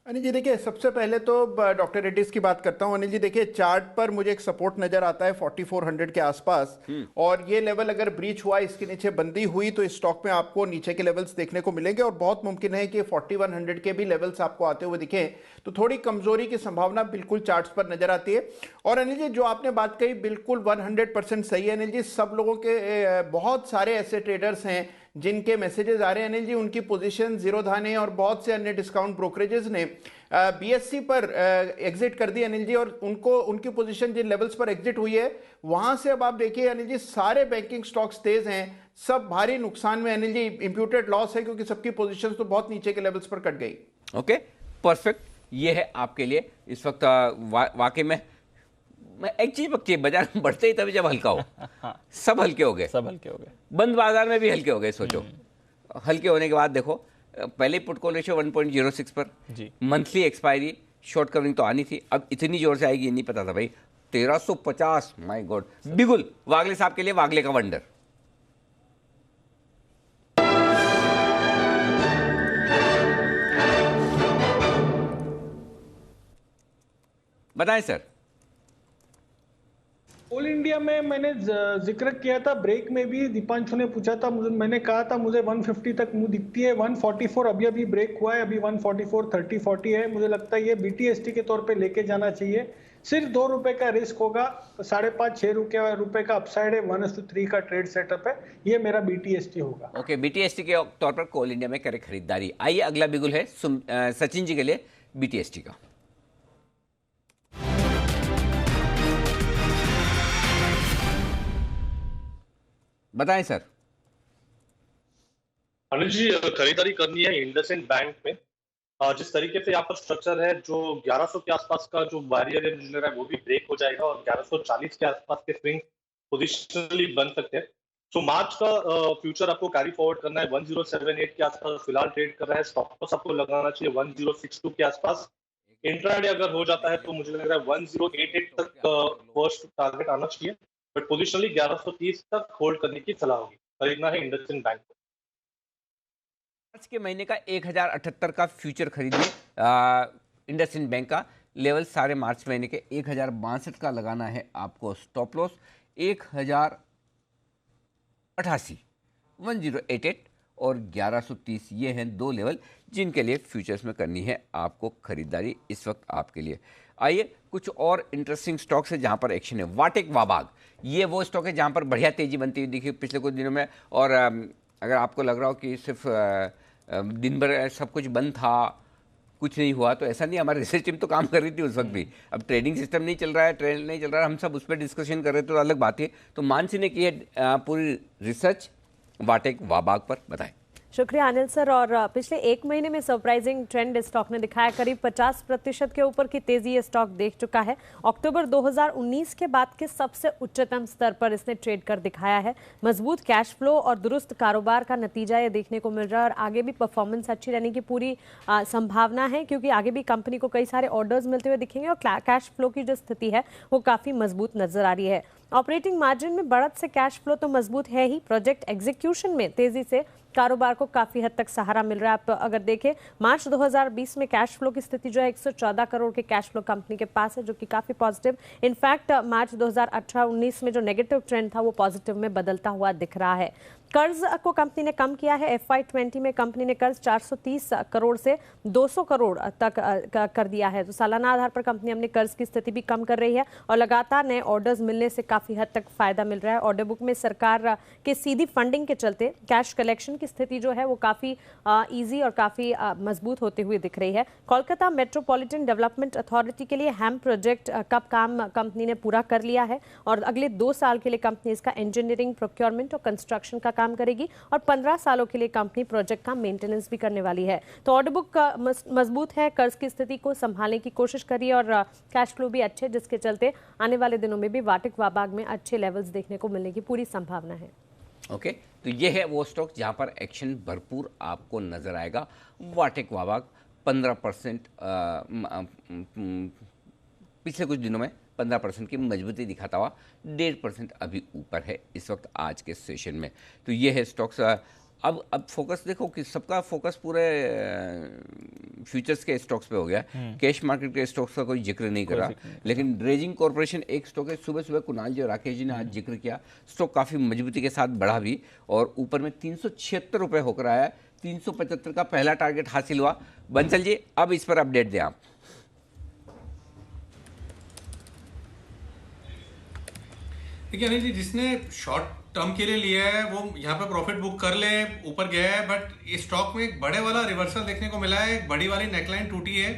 अनिल जी देखिए, सबसे पहले तो डॉक्टर रेड्डीज की बात करता हूं। अनिल जी देखिए, चार्ट पर मुझे एक सपोर्ट नजर आता है 4400 के आसपास, और ये लेवल अगर ब्रीच हुआ, इसके नीचे बंदी हुई, तो इस स्टॉक में आपको नीचे के लेवल्स देखने को मिलेंगे और बहुत मुमकिन है कि 4100 के भी लेवल्स आपको आते हुए दिखें। तो थोड़ी कमजोरी की संभावना बिल्कुल चार्ट्स पर नजर आती है। और अनिल जी, जो आपने बात कही बिल्कुल 100% सही है। अनिल जी, सब लोगों के बहुत सारे ऐसे ट्रेडर्स हैं जिनके मैसेजेस आ रहे हैं अनिल जी, उनकी पोजीशन जीरोधा ने और बहुत से अन्य डिस्काउंट ब्रोकरेजेस ने बीएससी पर एग्जिट कर दी अनिल जी, और उनको उनकी पोजीशन जिन लेवल्स पर एग्जिट हुई है वहां से अब आप देखिए अनिल जी, सारे बैंकिंग स्टॉक्स तेज हैं, सब भारी नुकसान में अनिल जी, इंप्यूटेड लॉस है क्योंकि सबकी पोजीशन तो बहुत नीचे के लेवल्स पर कट गई। Okay, perfect. ये है आपके लिए इस वक्त वाकई में एक चीज पक्की है, बाजार में बढ़ते ही तभी जब हल्का हो। सब हल्के हो गए, सब हल्के हो गए, बंद बाजार में भी हल्के हो गए। सोचो, हल्के होने के बाद देखो, पहले पुट कॉल रेशियो 1.06 पर, मंथली एक्सपायरी, शॉर्ट कवरिंग तो आनी थी, अब इतनी जोर से आएगी नहीं पता था भाई। 1350, माय गॉड। बिगुल वागले साहब के लिए वागले का वंडर। बताएं सर। ऑल इंडिया में मैंने जिक्र किया था, ब्रेक में भी दीपांशु ने पूछा था, मैंने कहा था मुझे 150 तक मुंह दिखती है। 144 अभी ब्रेक हुआ है, अभी 144 30 40 है। मुझे लगता है ये बीटीएसटी के तौर पे लेके जाना चाहिए। सिर्फ 2 रुपए का रिस्क होगा, 5.5-6 रुपए का अपसाइड है, 1:3 का ट्रेड सेटअप है। ये मेरा बीटीएसटी होगा। ओके, बीटीएसटी के तौर पर कोल इंडिया में करे खरीदारी। आइए अगला बिगुल है सचिन जी के लिए बीटीएसटी का। बताएं सर। अनिल जी, खरीदारी करनी है इंडसइंड बैंक में। जिस तरीके से यहाँ पर स्ट्रक्चर है, जो 1100 के आसपास का जो बैरियर है मुझे लग रहा है वो भी ब्रेक हो जाएगा और 1140 के आसपास के स्विंग पोजिशनली बन सकते हैं। तो मार्च का फ्यूचर आपको कैरी फॉरवर्ड करना है 1078 के आसपास फिलहाल ट्रेड कर रहा है। स्टॉप लॉस आपको लगाना चाहिए 1062 के आसपास। इंट्राडे अगर हो जाता है तो मुझे लग रहा है 1088 तक फर्स्ट टारगेट आना चाहिए, बट पोजिशनली 1130 तक होल्ड करने की सलाह होगी। खरीदना है इंडसइंड बैंक को। मार्च के महीने का 1078 का फ्यूचर खरीदिए इंडसइंड बैंक का। लेवल सारे मार्च महीने के 1062 का लगाना है आपको स्टॉप लॉस 1088 1088 और 1130 ये हैं दो लेवल जिनके लिए फ्यूचर्स में करनी है आपको खरीदारी इस वक्त आपके लिए। आइए कुछ और इंटरेस्टिंग स्टॉक्स है जहां पर एक्शन है। वाटेक वाबाग ये वो स्टॉक है जहां पर बढ़िया तेजी बनती हुई दिखी पिछले कुछ दिनों में। और अगर आपको लग रहा हो कि सिर्फ दिन भर सब कुछ बंद था, कुछ नहीं हुआ, तो ऐसा नहीं, हमारी रिसर्च टीम तो काम कर रही थी उस वक्त भी। अब ट्रेडिंग सिस्टम नहीं चल रहा है, ट्रेड नहीं चल रहा है, हम सब उस पर डिस्कशन कर रहे थे तो अलग बात है। तो मानसी ने की है पूरी रिसर्च वाटेक वाबाग पर, बताएं। शुक्रिया अनिल सर। और पिछले एक महीने में सरप्राइजिंग ट्रेंड स्टॉक ने दिखाया, करीब 50% के ऊपर की तेजी ये स्टॉक देख चुका है। अक्टूबर 2019 के बाद के सबसे उच्चतम स्तर पर इसने ट्रेड कर दिखाया है। मजबूत कैश फ्लो और दुरुस्त कारोबार का नतीजा ये देखने को मिल रहा है और आगे भी परफॉर्मेंस अच्छी रहने की पूरी संभावना है, क्योंकि आगे भी कंपनी को कई सारे ऑर्डर्स मिलते हुए दिखेंगे और कैश फ्लो की जो स्थिति है वो काफी मजबूत नजर आ रही है। ऑपरेटिंग मार्जिन में बढ़त से कैश फ्लो तो मजबूत है ही, प्रोजेक्ट एग्जीक्यूशन में तेजी से कारोबार को काफी हद तक सहारा मिल रहा है। आप अगर देखें मार्च 2020 में कैश फ्लो की स्थिति जो है 114 करोड़ के कैश फ्लो कंपनी के पास है, जो कि काफी पॉजिटिव। इनफैक्ट मार्च 2018-19 में जो नेगेटिव ट्रेंड था वो पॉजिटिव में बदलता हुआ दिख रहा है। कर्ज को कंपनी ने कम किया है। FY20 में कंपनी ने कर्ज 430 करोड़ से 200 करोड़ तक कर दिया है। तो सालाना आधार पर कंपनी अपने कर्ज की स्थिति भी कम कर रही है और लगातार नए ऑर्डर्स मिलने से काफी हद तक फायदा मिल रहा है। ऑर्डर बुक में सरकार के सीधी फंडिंग के चलते कैश कलेक्शन की स्थिति जो है वो काफी इजी और काफी मजबूत होते हुए दिख रही है। कोलकाता मेट्रोपॉलिटन डेवलपमेंट अथॉरिटी के लिए हैम प्रोजेक्ट का काम कंपनी ने पूरा कर लिया है और अगले 2 साल के लिए कंपनी इसका इंजीनियरिंग, प्रोक्योरमेंट और कंस्ट्रक्शन का काम करेगी और 15 सालों के लिए कंपनी प्रोजेक्ट का मेंटेनेंस भी करने वाली है। तो ऑर्डर बुक मजबूत है, कर्ज की स्थिति को संभालने की कोशिश करी और कैश फ्लो भी अच्छे, जिसके चलते आने वाले दिनों में भी वाटेक वाबाग में अच्छे लेवल्स देखने को मिलने की पूरी संभावना है। ओके, तो ये है वो स्टॉक जहां पर एक्शन भरपूर आपको नजर आएगा। वाटेक वाबाग 15% पिछले कुछ दिनों में 15% की मजबूती दिखाता हुआ 1.5% अभी ऊपर है इस वक्त आज के सेशन में। तो ये है स्टॉक्स। अब फोकस देखो कि सबका फोकस पूरे फ्यूचर्स के स्टॉक्स पे हो गया। कैश मार्केट के स्टॉक्स का कोई जिक्र नहीं करा, लेकिन ड्रेजिंग कॉर्पोरेशन एक स्टॉक है। सुबह सुबह कुणाल जी और राकेश जी ने आज जिक्र किया, स्टॉक काफ़ी मजबूती के साथ बढ़ा भी और ऊपर में 376 रुपये होकर आया। 375 का पहला टारगेट हासिल हुआ। बंसल जी अब इस पर अपडेट दें आप। देखिए अनिल जी, जिसने शॉर्ट टर्म के लिए लिया है वो यहाँ पे प्रॉफिट बुक कर ले, ऊपर गया है, बट ये स्टॉक में एक बड़े वाला रिवर्सल देखने को मिला है। एक बड़ी वाली नेकलाइन टूटी है।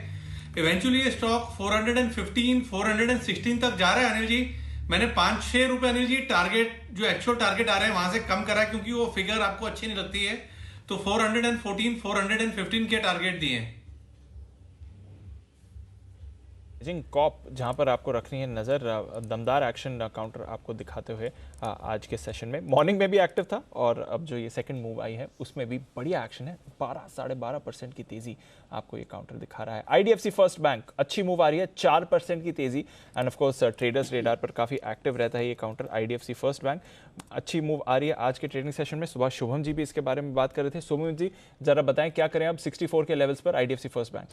इवेंचुअली ये स्टॉक 415, 416 तक जा रहा है अनिल जी। मैंने 5-6 रुपए अनिल जी टारगेट, जो एक्चुअल टारगेट आ रहे हैं वहां से कम करा है, क्योंकि वो फिगर आपको अच्छी नहीं लगती है। तो 414, 415 के टारगेट दिए हैं। कॉप जहां पर आपको रखनी है नज़र, दमदार एक्शन काउंटर आपको दिखाते हुए आज के सेशन में। मॉर्निंग में भी एक्टिव था और अब जो ये सेकंड मूव आई है उसमें भी बढ़िया एक्शन है। 12-12.5% की तेजी आपको ये काउंटर दिखा रहा है। IDFC फर्स्ट बैंक अच्छी मूव आ रही है, 4% की तेजी। End of course traders radar पर काफ़ी एक्टिव रहता है ये काउंटर। IDFC फर्स्ट बैंक अच्छी मूव आ रही है आज के ट्रेडिंग सेशन में। सुबह शुभम जी भी इसके बारे में बात कर रहे थे। शुभम जी जरा बताएं क्या करें अब 64 के लेवल्स पर IDFC फर्स्ट बैंक?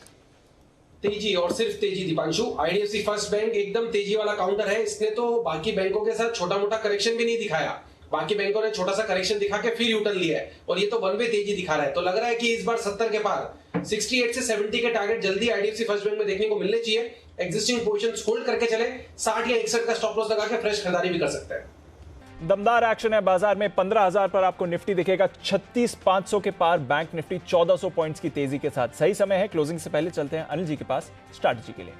तेजी और सिर्फ तेजी दीपांशु। IDFC फर्स्ट बैंक एकदम तेजी वाला काउंटर है। इसने तो बाकी बैंकों के साथ छोटा मोटा करेक्शन भी नहीं दिखाया। बाकी बैंकों ने छोटा सा करेक्शन दिखा के फिर यूटर्न लिया है और ये तो वन वे तेजी दिखा रहा है। तो लग रहा है कि इस बार 70 के पार 68 से 70 के टारगेट जल्दी IDFC फर्स्ट बैंक में देखने को मिलने चाहिए। एग्जिस्टिंग पोजीशंस होल्ड करके चले, 60 या 61 का स्टॉप लॉस लगा के फ्रेश खरीदारी भी कर सकते हैं। दमदार एक्शन है बाजार में। 15,000 पर आपको निफ्टी दिखेगा, 36,500 के पार बैंक निफ्टी 1400 पॉइंट्स की तेजी के साथ। सही समय है, क्लोजिंग से पहले चलते हैं अनिल जी के पास स्ट्रैटेजी के लिए।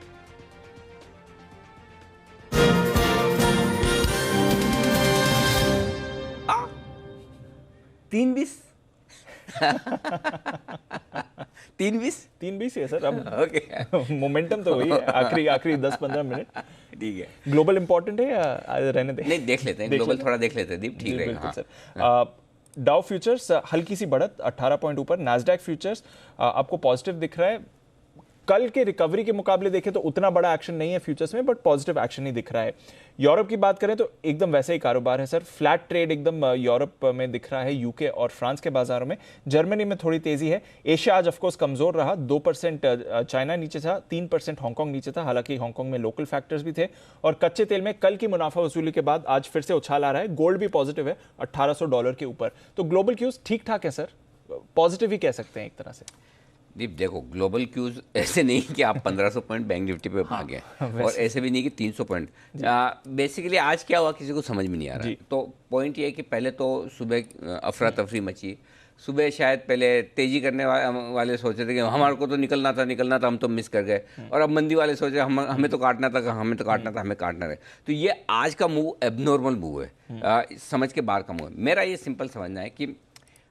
तीन 20 है सर। अब ओके मोमेंटम तो वही है, आखिरी 10-15 मिनट। ठीक है, ग्लोबल इंपॉर्टेंट है या रहने दें? नहीं, देख लेते हैं ग्लोबल, थोड़ा देख लेते हैं दीप, ठीक रहेगा। बिल्कुल सर। डाउ फ्यूचर्स हल्की सी बढ़त 18 पॉइंट ऊपर। नैस्डैक फ्यूचर्स आपको पॉजिटिव दिख रहा है। कल के रिकवरी के मुकाबले देखें तो उतना बड़ा एक्शन नहीं है फ्यूचर्स में, बट पॉजिटिव एक्शन ही दिख रहा है। यूरोप की बात करें तो एकदम वैसे ही कारोबार है सर, फ्लैट ट्रेड एकदम यूरोप में दिख रहा है, यूके और फ्रांस के बाजारों में। जर्मनी में थोड़ी तेजी है। एशिया आज ऑफकोर्स कमजोर रहा, 2% चाइना नीचे था, 3% हांगकांग नीचे था, हालांकि हांगकांग में लोकल फैक्टर्स भी थे। और कच्चे तेल में कल की मुनाफा वसूली के बाद आज फिर से उछाल आ रहा है। गोल्ड भी पॉजिटिव है $1800 के ऊपर। तो ग्लोबल क्यूज ठीक ठाक है सर, पॉजिटिव ही कह सकते हैं एक तरह से। दीप देखो, ग्लोबल क्यूज ऐसे नहीं कि आप 1500 पॉइंट बैंक निफ्टी पे भागे, और ऐसे भी नहीं कि 300 पॉइंट। बेसिकली आज क्या हुआ किसी को समझ में नहीं आ रहा है। तो पॉइंट ये है कि पहले तो सुबह अफरा तफरी मची। सुबह शायद पहले तेजी करने वाले सोच रहे थे कि हमारे को तो निकलना था, हम तो मिस कर गए। और अब मंदी वाले सोच रहे हमें तो काटना था, हमें काटना है। तो ये आज का मूव एबनॉर्मल मूव है, समझ के बाहर का मूव है। मेरा ये सिंपल समझना है कि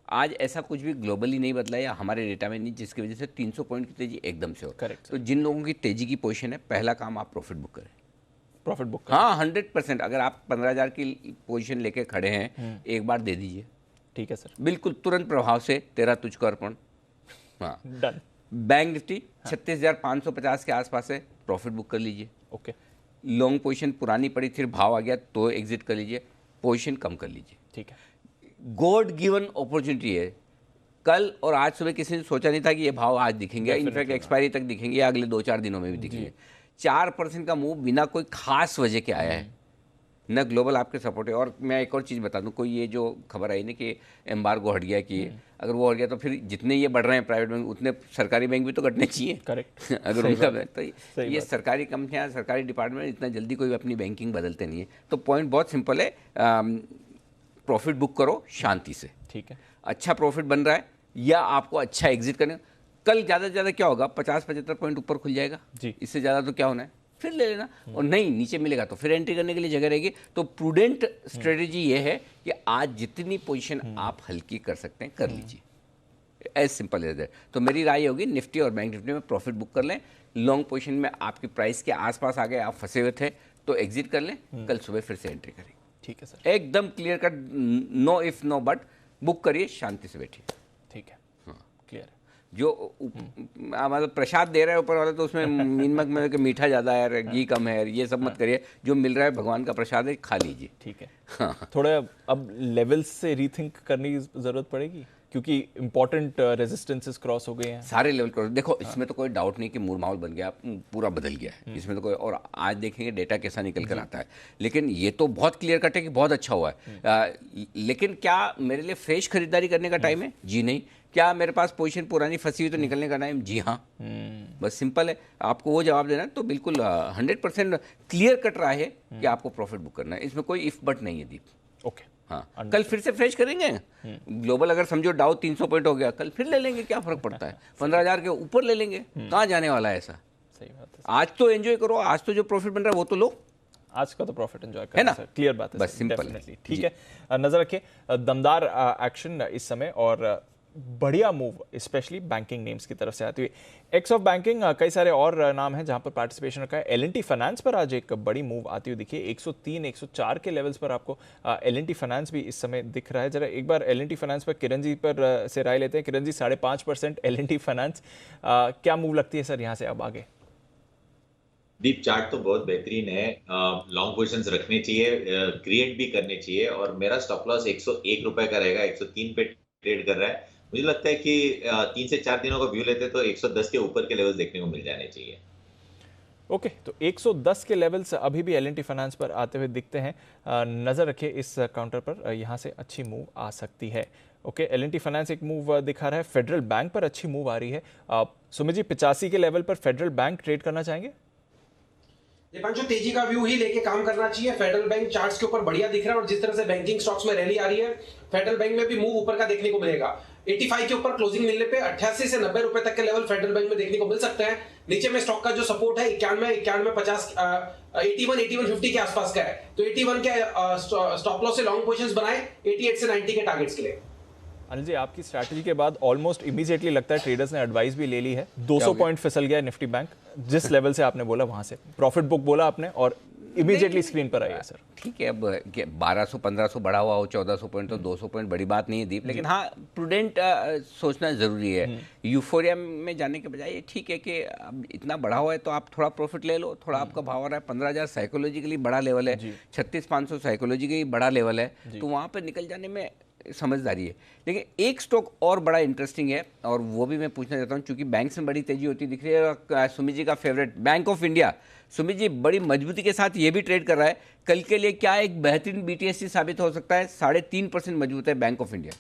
आज ऐसा कुछ भी ग्लोबली नहीं बदला या हमारे डेटा में नहीं जिसकी वजह से 300 पॉइंट की तेजी एकदम से हो। करेक्ट। तो जिन लोगों की तेजी की पोजीशन है, पहला काम आप प्रॉफिट बुक करें। प्रॉफिट बुक, हाँ 100%। अगर आप 15,000 की पोजीशन लेके खड़े हैं, एक बार दे दीजिए। ठीक है सर, बिल्कुल तुरंत प्रभाव से 13 तुझको अर्पण। हाँ डन। बैंक निफ्टी 36,550 के आसपास है, प्रॉफिट बुक कर लीजिए। ओके। लॉन्ग पोजीशन पुरानी पड़ी, फिर भाव आ गया तो एग्जिट कर लीजिए, पोजीशन कम कर लीजिए। ठीक है। गॉड गिवन अपॉर्चुनिटी है। कल और आज सुबह किसी ने सोचा नहीं था कि ये भाव आज दिखेंगे, इनफैक्ट एक्सपायरी तक दिखेंगे या अगले 2-4 दिनों में भी दिखेंगे। 4% का मूव बिना कोई खास वजह के आया है, न ग्लोबल आपके सपोर्ट है। और मैं एक और चीज़ बता दूं, कोई ये जो खबर आई ना कि एम्बार्गो हट गया, कि अगर वो हट गया तो फिर जितने ये बढ़ रहे हैं प्राइवेट बैंक, उतने सरकारी बैंक भी तो घटने चाहिए। करेक्ट। अगर उनका तो ये सरकारी कंपनियां, सरकारी डिपार्टमेंट इतना जल्दी कोई अपनी बैंकिंग बदलते नहीं है। तो पॉइंट बहुत सिंपल है, प्रॉफिट बुक करो शांति से। ठीक है। अच्छा प्रॉफिट बन रहा है या आपको अच्छा एग्जिट करना, कल ज़्यादा से ज़्यादा क्या होगा, 50-75 पॉइंट ऊपर खुल जाएगा जी। इससे ज़्यादा तो क्या होना है, फिर ले लेना। और नहीं नीचे मिलेगा तो फिर एंट्री करने के लिए जगह रहेगी। तो प्रूडेंट स्ट्रेटेजी ये है कि आज जितनी पोजीशन आप हल्की कर सकते हैं कर लीजिए, एज सिंपल एज दैट। तो मेरी राय होगी निफ्टी और बैंक निफ्टी में प्रॉफिट बुक कर लें। लॉन्ग पोजीशन में आपकी प्राइस के आसपास आ गए, आप फंसे हुए थे तो एग्जिट कर लें, कल सुबह फिर से एंट्री करें। ठीक है सर, एकदम clear cut, no if no but, book करिए, शांति से बैठिए। ठीक है, हाँ क्लियर है। जो मतलब प्रसाद दे रहा है ऊपर वाला, तो उसमें मीनमक में कि मीठा ज़्यादा है, घी कम है, ये सब मत करिए। जो मिल रहा है भगवान का प्रसाद है, खा लीजिए। ठीक है। हाँ। थोड़ा अब लेवल्स से रीथिंक करने की जरूरत पड़ेगी, क्योंकि इंपॉर्टेंट रेजिस्टेंसेस क्रॉस हो गए हैं, सारे लेवल क्रॉस। देखो इसमें तो कोई डाउट नहीं कि मूड माहौल बन गया, पूरा बदल गया है, इसमें तो कोई। और आज देखेंगे डेटा कैसा निकल कर आता है। लेकिन ये तो बहुत क्लियर कट है कि बहुत अच्छा हुआ है। लेकिन क्या मेरे लिए फ्रेश खरीदारी करने का टाइम है? जी नहीं। क्या मेरे पास पोजीशन पुरानी फंसी हुई तो निकलने का टाइम? जी हाँ। बस सिंपल है, आपको वो जवाब देना है। तो बिल्कुल 100% क्लियर कट रहा है कि आपको प्रॉफिट बुक करना है, इसमें कोई इफ बट नहीं है दीप। ओके। हाँ, कल फिर से फ्रेश करेंगे। ग्लोबल अगर समझो डाउ 300 पॉइंट हो गया, कल फिर ले लेंगे, क्या फर्क पड़ता है, 15,000 के ऊपर ले लेंगे। कहाँ जाने वाला है ऐसा? सही बात है। आज तो एंजॉय करो, आज तो जो प्रॉफिट बन रहा है वो तो लो। आज का तो प्रॉफिट एंजॉय करना है ना, क्लियर बात है, बस सिंपल है। ठीक है, नजर रखिए दमदार एक्शन इस समय और बढ़िया मूव स्पेशली बैंकिंग नेम्स की तरफ से आती हुई। एक्स ऑफ बैंकिंग कई सारे और नाम हैं जहां पर पार्टिसिपेशन रखा है। L&T फाइनेंस पर आज एक बड़ी मूव आती हुई दिखी है, 103-104 के लेवल्स पर आपको L&T फाइनेंस भी इस समय दिख रहा है। जरा एक बार L&T फाइनेंस पर किरण जी पर से राय लेते हैं। किरण जी, 5.5% L&T फाइनेंस, क्या मूव लगती है सर यहाँ से अब आगे? डीप चार्ट तो बहुत बेहतरीन है, लॉन्ग पोजीशंस रखने चाहिए, क्रिएट भी करने चाहिए। और मेरा स्टॉप लॉस 101 रुपए का रहेगा, 103 पे ट्रेड कर रहा है। मुझे लगता है कि 3 से 4 दिनों का व्यू लेते तो 110 के ऊपर के लेवल्स देखने को मिल जाने चाहिए। ओके, तो 110 के लेवल्स अभी भी L&T फाइनेंस पर आते हुए दिखते हैं। नजर रखिए इस काउंटर पर, यहाँ से अच्छी मूव आ सकती है। ओके, L&T फाइनेंस एक मूव दिखा रहा है। फेडरल बैंक पर अच्छी मूव आ रही है। सुमित जी, 85 के लेवल पर फेडरल बैंक ट्रेड करना चाहेंगे? दीपांशु, तेजी का व्यू ही लेके काम करना चाहिए। फेडरल बैंक चार्ट्स के ऊपर बढ़िया दिख रहा है और जिस तरह से बैंकिंग स्टॉक्स में रैली आ रही है, फेडरल बैंक में भी मूव ऊपर का देखने को मिलेगा। 85 के ऊपर क्लोजिंग मिलने पे 88 से 90 रुपए तक के लेवल फेडरल बैंक में देखने को मिल सकते हैं। नीचे में स्टॉक का जो सपोर्ट है 91-50, 81-50 के आसपास का है। तो 81 के स्टॉप लॉस से लॉन्ग पोजीशंस बनाए, 88 से 90 के टारगेट्स के लिए। अनिल जी, आपकी स्ट्रैटेजी के बाद ऑलमोस्ट इमीडिएटली लगता है ट्रेडर्स ने एडवाइस भी ले ली है। 200 पॉइंट फिसल गया निफ्टी बैंक, जिस लेवल से आपने बोला वहां से प्रॉफिट बुक बोला आपने और इमीडिएटली स्क्रीन पर आई है सर। ठीक है, अब 1200-1500 बढ़ा हुआ हो 1400 पॉइंट तो 200 पॉइंट बड़ी बात नहीं है दीप, लेकिन हाँ प्रूडेंट सोचना जरूरी है। यूफोरिया में जाने के बजाय ठीक है कि अब इतना बढ़ा हुआ है तो आप थोड़ा प्रॉफिट ले लो, थोड़ा आपका भाव आ रहा है 15,000 साइकोलॉजिकली बड़ा लेवल है, 36,500 साइकोलॉजिकली बड़ा लेवल है, तो वहाँ पर निकल जाने में समझदारी है। लेकिन एक स्टॉक और बड़ा इंटरेस्टिंग है और वो भी मैं पूछना चाहता हूँ, क्योंकि बैंक्स में बड़ी तेजी होती दिख रही है। सुमित जी का favourite Bank of India, Sumit ji बड़ी मजबूती के साथ ये भी ट्रेड कर रहा है, कल के लिए क्या एक बेहतरीन BTSC साबित हो सकता है? 3.5% मजबूत है बैंक ऑफ इंडिया।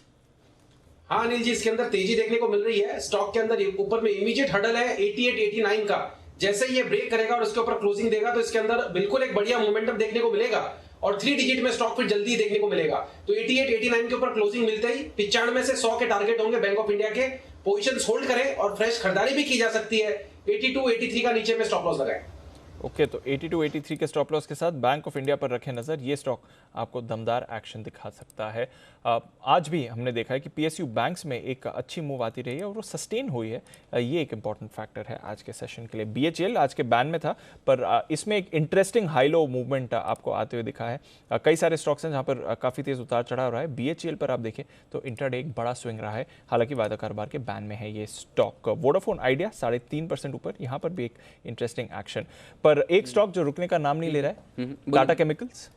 हाँ अनिल जी, इसके अंदर तेजी देखने को मिल रही है। स्टॉक के अंदर ऊपर में इमीडिएट हडल है 88-89 का। जैसे ही ये ब्रेक करेगा और इसके ऊपर क्लोजिंग देगा तो इसके अंदर बिल्कुल एक बढ़िया मोमेंटम देखने को मिलेगा और 3 डिजिट में स्टॉक फिर जल्दी देखने को मिलेगा। तो 88-89 के ऊपर क्लोजिंग मिलते ही 95 से 100 के टारगेट होंगे बैंक ऑफ इंडिया के। पोजीशंस होल्ड करें और फ्रेश खरीदारी भी की जा सकती है। 82-83 का नीचे में स्टॉप लॉस लगाएं। ओके, तो 82-83 के स्टॉप लॉस के साथ बैंक ऑफ इंडिया पर रखें नजर। ये स्टॉक आपको दमदार एक्शन दिखा सकता है। आज भी हमने देखा है कि PSU बैंक्स में एक अच्छी मूव आती रही है और वो सस्टेन हुई है। ये एक इंपॉर्टेंट फैक्टर है आज के सेशन के लिए। BHEL आज के बैन में था, पर इसमें एक इंटरेस्टिंग हाई लो मूवमेंट आपको आते हुए दिखा है। कई सारे स्टॉक्स हैं जहाँ पर काफ़ी तेज उतार चढ़ाव रहा है। BHEL पर आप देखें तो इंट्राडे एक बड़ा स्विंग रहा है, हालांकि वायदा कारोबार के बैन में है ये स्टॉक। वोडाफोन आइडिया 3.5% ऊपर, यहाँ पर भी एक इंटरेस्टिंग एक्शन। पर एक स्टॉक जो रुकने का नाम नहीं ले रहा है, टाटा केमिकल्स।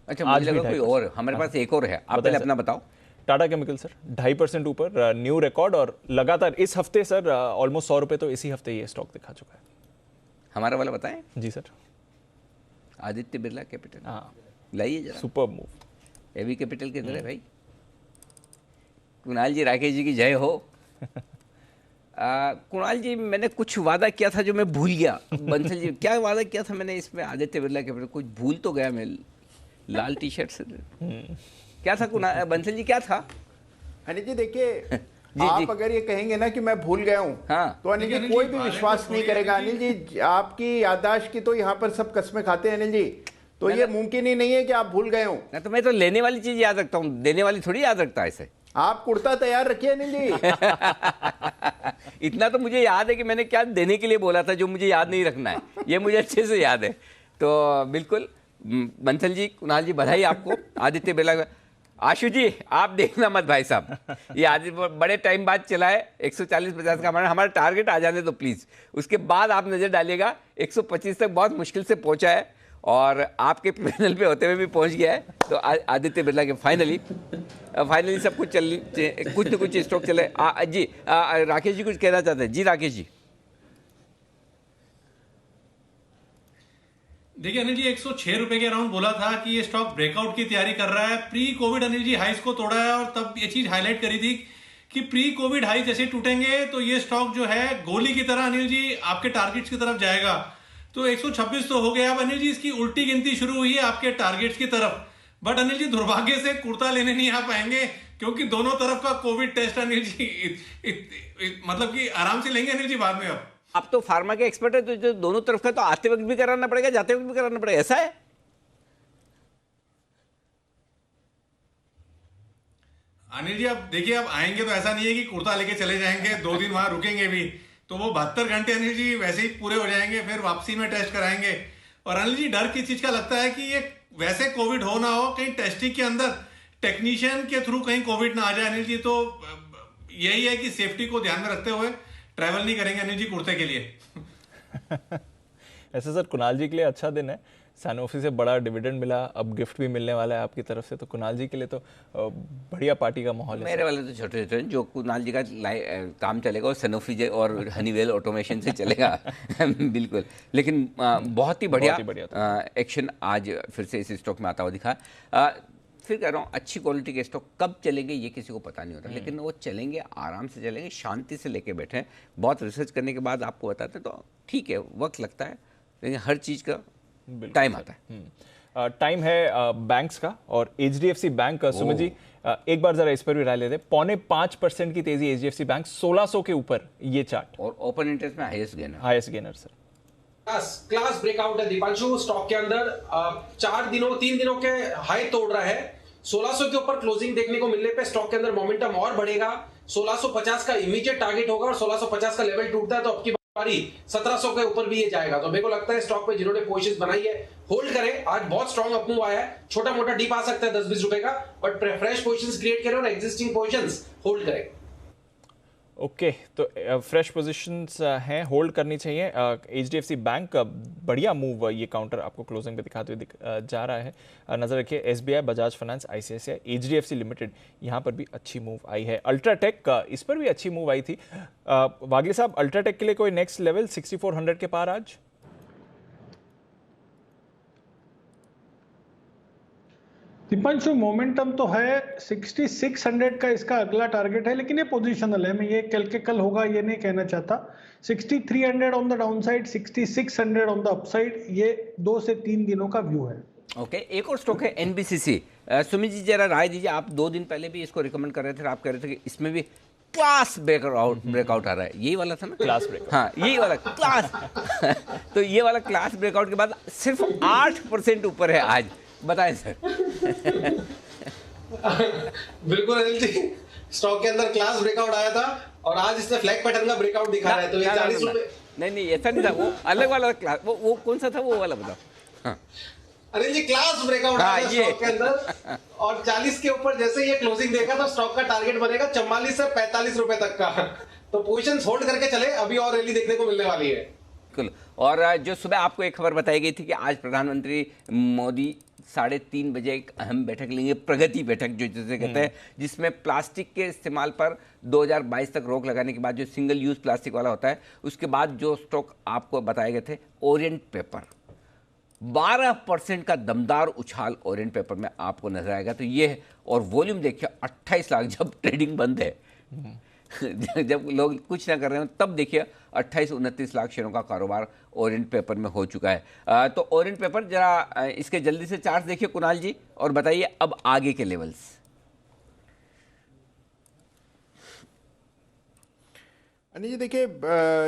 अच्छा, मुझे लगा कोई और, हमारे पास एक और है, आप पहले अपना बताओ। टाटा केमिकल सर 2.5% ऊपर, न्यू रिकॉर्ड, और लगातार इस हफ्ते सर ऑलमोस्ट 100 रुपए तो इसी हफ्ते ये स्टॉक दिखा चुका है। हमारा वाला बताएं जी सर। आदित्य बिरला कैपिटल, हाँ लाइए जरा, सुपर मूव। एवी कैपिटल के अंदर है भाई। कुणाल जी, राकेश जी की जय हो। कुणाल जी, मैंने कुछ वादा किया था जो मैं भूल गया। बंसल जी, क्या वादा किया था मैंने इसमें आदित्य बिरला कैपिटल? कुछ भूल तो गया मैं, लाल टी शर्ट से। क्या था कुणाल, बंसल जी क्या था? अनिल जी देखिए, आप अगर ये कहेंगे ना कि मैं भूल गया हूँ, हाँ, तो अनिल जी कोई भी विश्वास नहीं करेगा। अनिल जी, आपकी याददाश्त की तो यहाँ पर सब कस्में खाते हैं अनिल जी, तो ये मुमकिन ही नहीं है कि आप भूल गए हो। ना तो मैं तो लेने वाली चीज याद रखता हूँ, देने वाली थोड़ी याद रखता है ऐसे। आप कुर्ता तैयार रखिए अनिल जी। इतना तो मुझे याद है कि मैंने क्या देने के लिए बोला था, जो मुझे याद नहीं रखना है, ये मुझे अच्छे से याद है। तो बिल्कुल बंसल जी, कुणाल जी, बधाई आपको। आदित्य बिरला, आशु जी आप देखना मत भाई साहब, ये आदित्य बड़े टाइम बाद चला है। 140-50 का हमारा टारगेट आ जाने दो प्लीज, उसके बाद आप नजर डालिएगा। 125 तक बहुत मुश्किल से पहुंचा है और आपके पैनल पे होते हुए भी पहुंच गया है। तो आदित्य बिरला के फाइनली सब कुछ कुछ न कुछ स्टॉक चले। जी राकेश जी कुछ कहना चाहते हैं? जी राकेश जी। देखिए अनिल जी, 106 रुपए के अराउंड बोला था कि ये स्टॉक ब्रेकआउट की तैयारी कर रहा है। प्री कोविड अनिल जी हाइस को तोड़ा है और तब ये चीज हाईलाइट करी थी कि प्री कोविड हाई जैसे टूटेंगे तो ये स्टॉक जो है गोली की तरह अनिल जी आपके टारगेट्स की तरफ जाएगा। तो 126 तो हो गया, अब अनिल जी इसकी उल्टी गिनती शुरू हुई है आपके टारगेट्स की तरफ। बट अनिल जी दुर्भाग्य से कुर्ता लेने नहीं आ पाएंगे, क्योंकि दोनों तरफ का कोविड टेस्ट अनिल जी मतलब कि आराम से लेंगे अनिल जी बाद में। अब आप तो फार्मा के एक्सपर्ट है, तो जो दोनों तरफ का तो आते वक्त भी कराना पड़ेगा, जाते वक्त भी कराना पड़ेगा, ऐसा है? अनिल जी अब देखिए, अब आएंगे तो ऐसा नहीं है कि कुर्ता लेके चले जाएंगे, 2 दिन वहां रुकेंगे भी, तो वो 72 घंटे अनिल जी वैसे ही पूरे हो जाएंगे, फिर वापसी में टेस्ट कराएंगे। और अनिल जी डर किस चीज का लगता है कि ये वैसे कोविड हो ना हो, कहीं टेस्टिंग के अंदर टेक्नीशियन के थ्रू कहीं कोविड ना आ जाए अनिल जी। तो यही है कि सेफ्टी को ध्यान में रखते हुए ट्रैवल नहीं करेंगे अनिल जी कुर्ते के लिए। ऐसे सर कुणाल जी के लिए अच्छा दिन है, सैनोफी से बड़ा डिविडेंड मिला, अब गिफ्ट भी मिलने वाला है आपकी तरफ से, तो कुणाल जी के लिए तो बढ़िया पार्टी का माहौल है। मेरे वाले तो छोटे छोटे, जो कुणाल जी का काम चलेगा और सैनोफी और हनीवेल ऑटोमेशन से चलेगा। बिल्कुल, लेकिन बहुत ही बढ़िया एक्शन आज फिर से इस स्टॉक में आता हुआ दिखा। फिर कह रहा हूँ, अच्छी क्वालिटी के स्टॉक कब चलेंगे ये किसी को पता नहीं होता, लेकिन वो चलेंगे, आराम से चलेंगे, शांति से लेके बैठे हैं। बहुत रिसर्च करने के बाद आपको बताते हैं, तो ठीक है, वक्त लगता है, लेकिन हर चीज़ का टाइम आता है। टाइम है बैंक्स का, और HDFC बैंक, सुमित जी एक बार जरा इस पर भी राय लेते हैं। 5.5% की तेजी HDFC बैंक, 1600 के ऊपर ये चार्ट, और ओपन इंटरेस्ट में highest gainer sir. Class breakout है दीपांशु, स्टॉक के अंदर 3 दिनों के हाई तोड़ रहा है 1600 के ऊपर क्लोजिंग देखने को मिलने पे स्टॉक के अंदर मोमेंटम और बढ़ेगा। 1650 का इमीडिएट टारगेट होगा और 1650 का लेवल टूटता है तो आपकी बारी 1700 के ऊपर भी ये जाएगा। तो मेरे को लगता है स्टॉक पे जिन्होंने पोजीशंस बनाई है होल्ड करें। आज बहुत स्ट्रॉन्ग अप मूव आया है, छोटा मोटा डीप आ सकता है 10-20 रुपए का, बट फ्रेश पोजीशंस क्रिएट करें और एग्जिस्टिंग पोजीशंस होल्ड करें। ओके तो फ्रेश पोजीशंस हैं, होल्ड करनी चाहिए। HDFC बैंक बढ़िया मूव ये काउंटर आपको क्लोजिंग पे दिखाते हुए जा रहा है, नजर रखिए। SBI, Bajaj finance, ICICI, HDFC limited यहाँ पर भी अच्छी मूव आई है। अल्ट्राटेक इस पर भी अच्छी मूव आई थी। वागले साहब, अल्ट्राटेक के लिए कोई नेक्स्ट लेवल 6400 के पार आज? दीपांशु, मोमेंटम तो है, 6600 का इसका अगला टारगेट है, लेकिन ये पोजिशनल है। मैं ये कल होगा ये नहीं कहना चाहता। 6300 on the downside, 6600 on the upside, ये 2 से 3 दिनों का व्यू है। ओके, एक और स्टॉक है NBCC। सुमित जी जरा राय दीजिए। आप 2 दिन पहले भी इसको रिकमेंड कर रहे थे, आप कह रहे थे कि इसमें भी क्लास ब्रेकआउट आ रहा है, यही वाला था ना? क्लास ब्रेकआउट, हाँ यही वाला क्लास तो ये वाला क्लास ब्रेकआउट के बाद सिर्फ 8% ऊपर है आज, बताएं सर। बिल्कुल अनिल जी, स्टॉक के अंदर क्लास ब्रेकआउट आया था और आज इसने फ्लैग पैटर्न का ब्रेकआउट दिखा रहा है। तो ये 40 रुपए नहीं ऐसा नहीं था, वो अलग वाला क्लास, वो कौन सा था वो वाला बताओ। हाँ अनिल जी, क्लास ब्रेकआउट आया स्टॉक के अंदर और 40 के ऊपर जैसे ये क्लोजिंग देखा तो स्टॉक का टारगेट बनेगा 44 से 45 रुपए तक का। तो पोजीशंस होल्ड करके चले, अभी और रैली देखने को मिलने वाली है। बिल्कुल। और जो सुबह आपको एक खबर बताई गई थी कि आज प्रधानमंत्री मोदी 3:30 बजे एक अहम बैठक लेंगे, प्रगति बैठक जो जिसे कहते हैं, जिसमें प्लास्टिक के इस्तेमाल पर 2022 तक रोक लगाने के बाद जो सिंगल यूज प्लास्टिक वाला होता है, उसके बाद जो स्टॉक आपको बताए गए थे, ओरिएंट पेपर 12% का दमदार उछाल ओरिएंट पेपर में आपको नजर आएगा। तो ये है, और वॉल्यूम देखिए 28 लाख, जब ट्रेडिंग बंद है जब लोग कुछ ना कर रहे हो तब देखिए 28-29 लाख शेयरों का कारोबार ओरिएंट पेपर में हो चुका है। तो ओरिएंट पेपर जरा इसके जल्दी से चार्ट देखिए कुणाल जी, और बताइए अब आगे के लेवल्स। अनिल जी देखिए,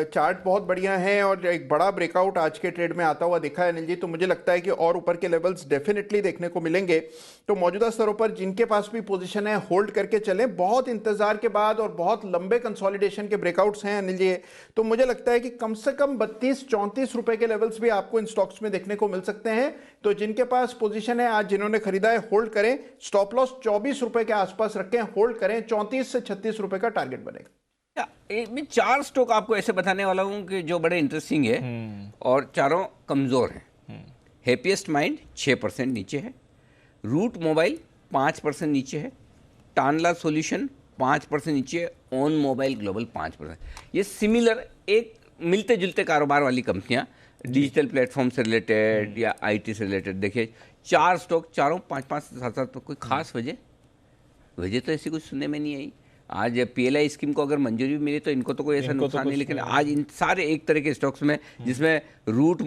चार्ट बहुत बढ़िया है और एक बड़ा ब्रेकआउट आज के ट्रेड में आता हुआ दिखा है अनिल जी। तो मुझे लगता है कि और ऊपर के लेवल्स डेफिनेटली देखने को मिलेंगे। तो मौजूदा स्तरों पर जिनके पास भी पोजीशन है होल्ड करके चलें। बहुत इंतजार के बाद और बहुत लंबे कंसोलिडेशन के ब्रेकआउट्स हैं अनिल जी। तो मुझे लगता है कि कम से कम 32-34 रुपए के लेवल्स भी आपको इन स्टॉक्स में देखने को मिल सकते हैं। तो जिनके पास पोजीशन है आज, जिन्होंने खरीदा है, होल्ड करें। स्टॉप लॉस 24 रुपए के आसपास रखें, होल्ड करें। 34 से 36 रुपए का टारगेट बनेगा। मैं 4 स्टॉक आपको ऐसे बताने वाला हूं कि जो बड़े इंटरेस्टिंग है और चारों कमजोर हैं। हैप्पीएस्ट माइंड 6% नीचे है, रूट मोबाइल 5% नीचे है, टानला सॉल्यूशन 5% नीचे है, ऑन मोबाइल ग्लोबल 5%। ये सिमिलर एक मिलते जुलते कारोबार वाली कंपनियां, डिजिटल प्लेटफॉर्म से रिलेटेड या IT से रिलेटेड। देखिए 4 स्टॉक, चारों 5-5 7-7 पर कोई खास वजह तो ऐसी कुछ सुनने में नहीं आई। आज PLI स्कीम को अगर मंजूरी मिली तो इनको तो कोई ऐसा नुकसान नहीं, लेकिन आज इन सारे एक तरह के स्टॉक्स में, जिसमें रूट,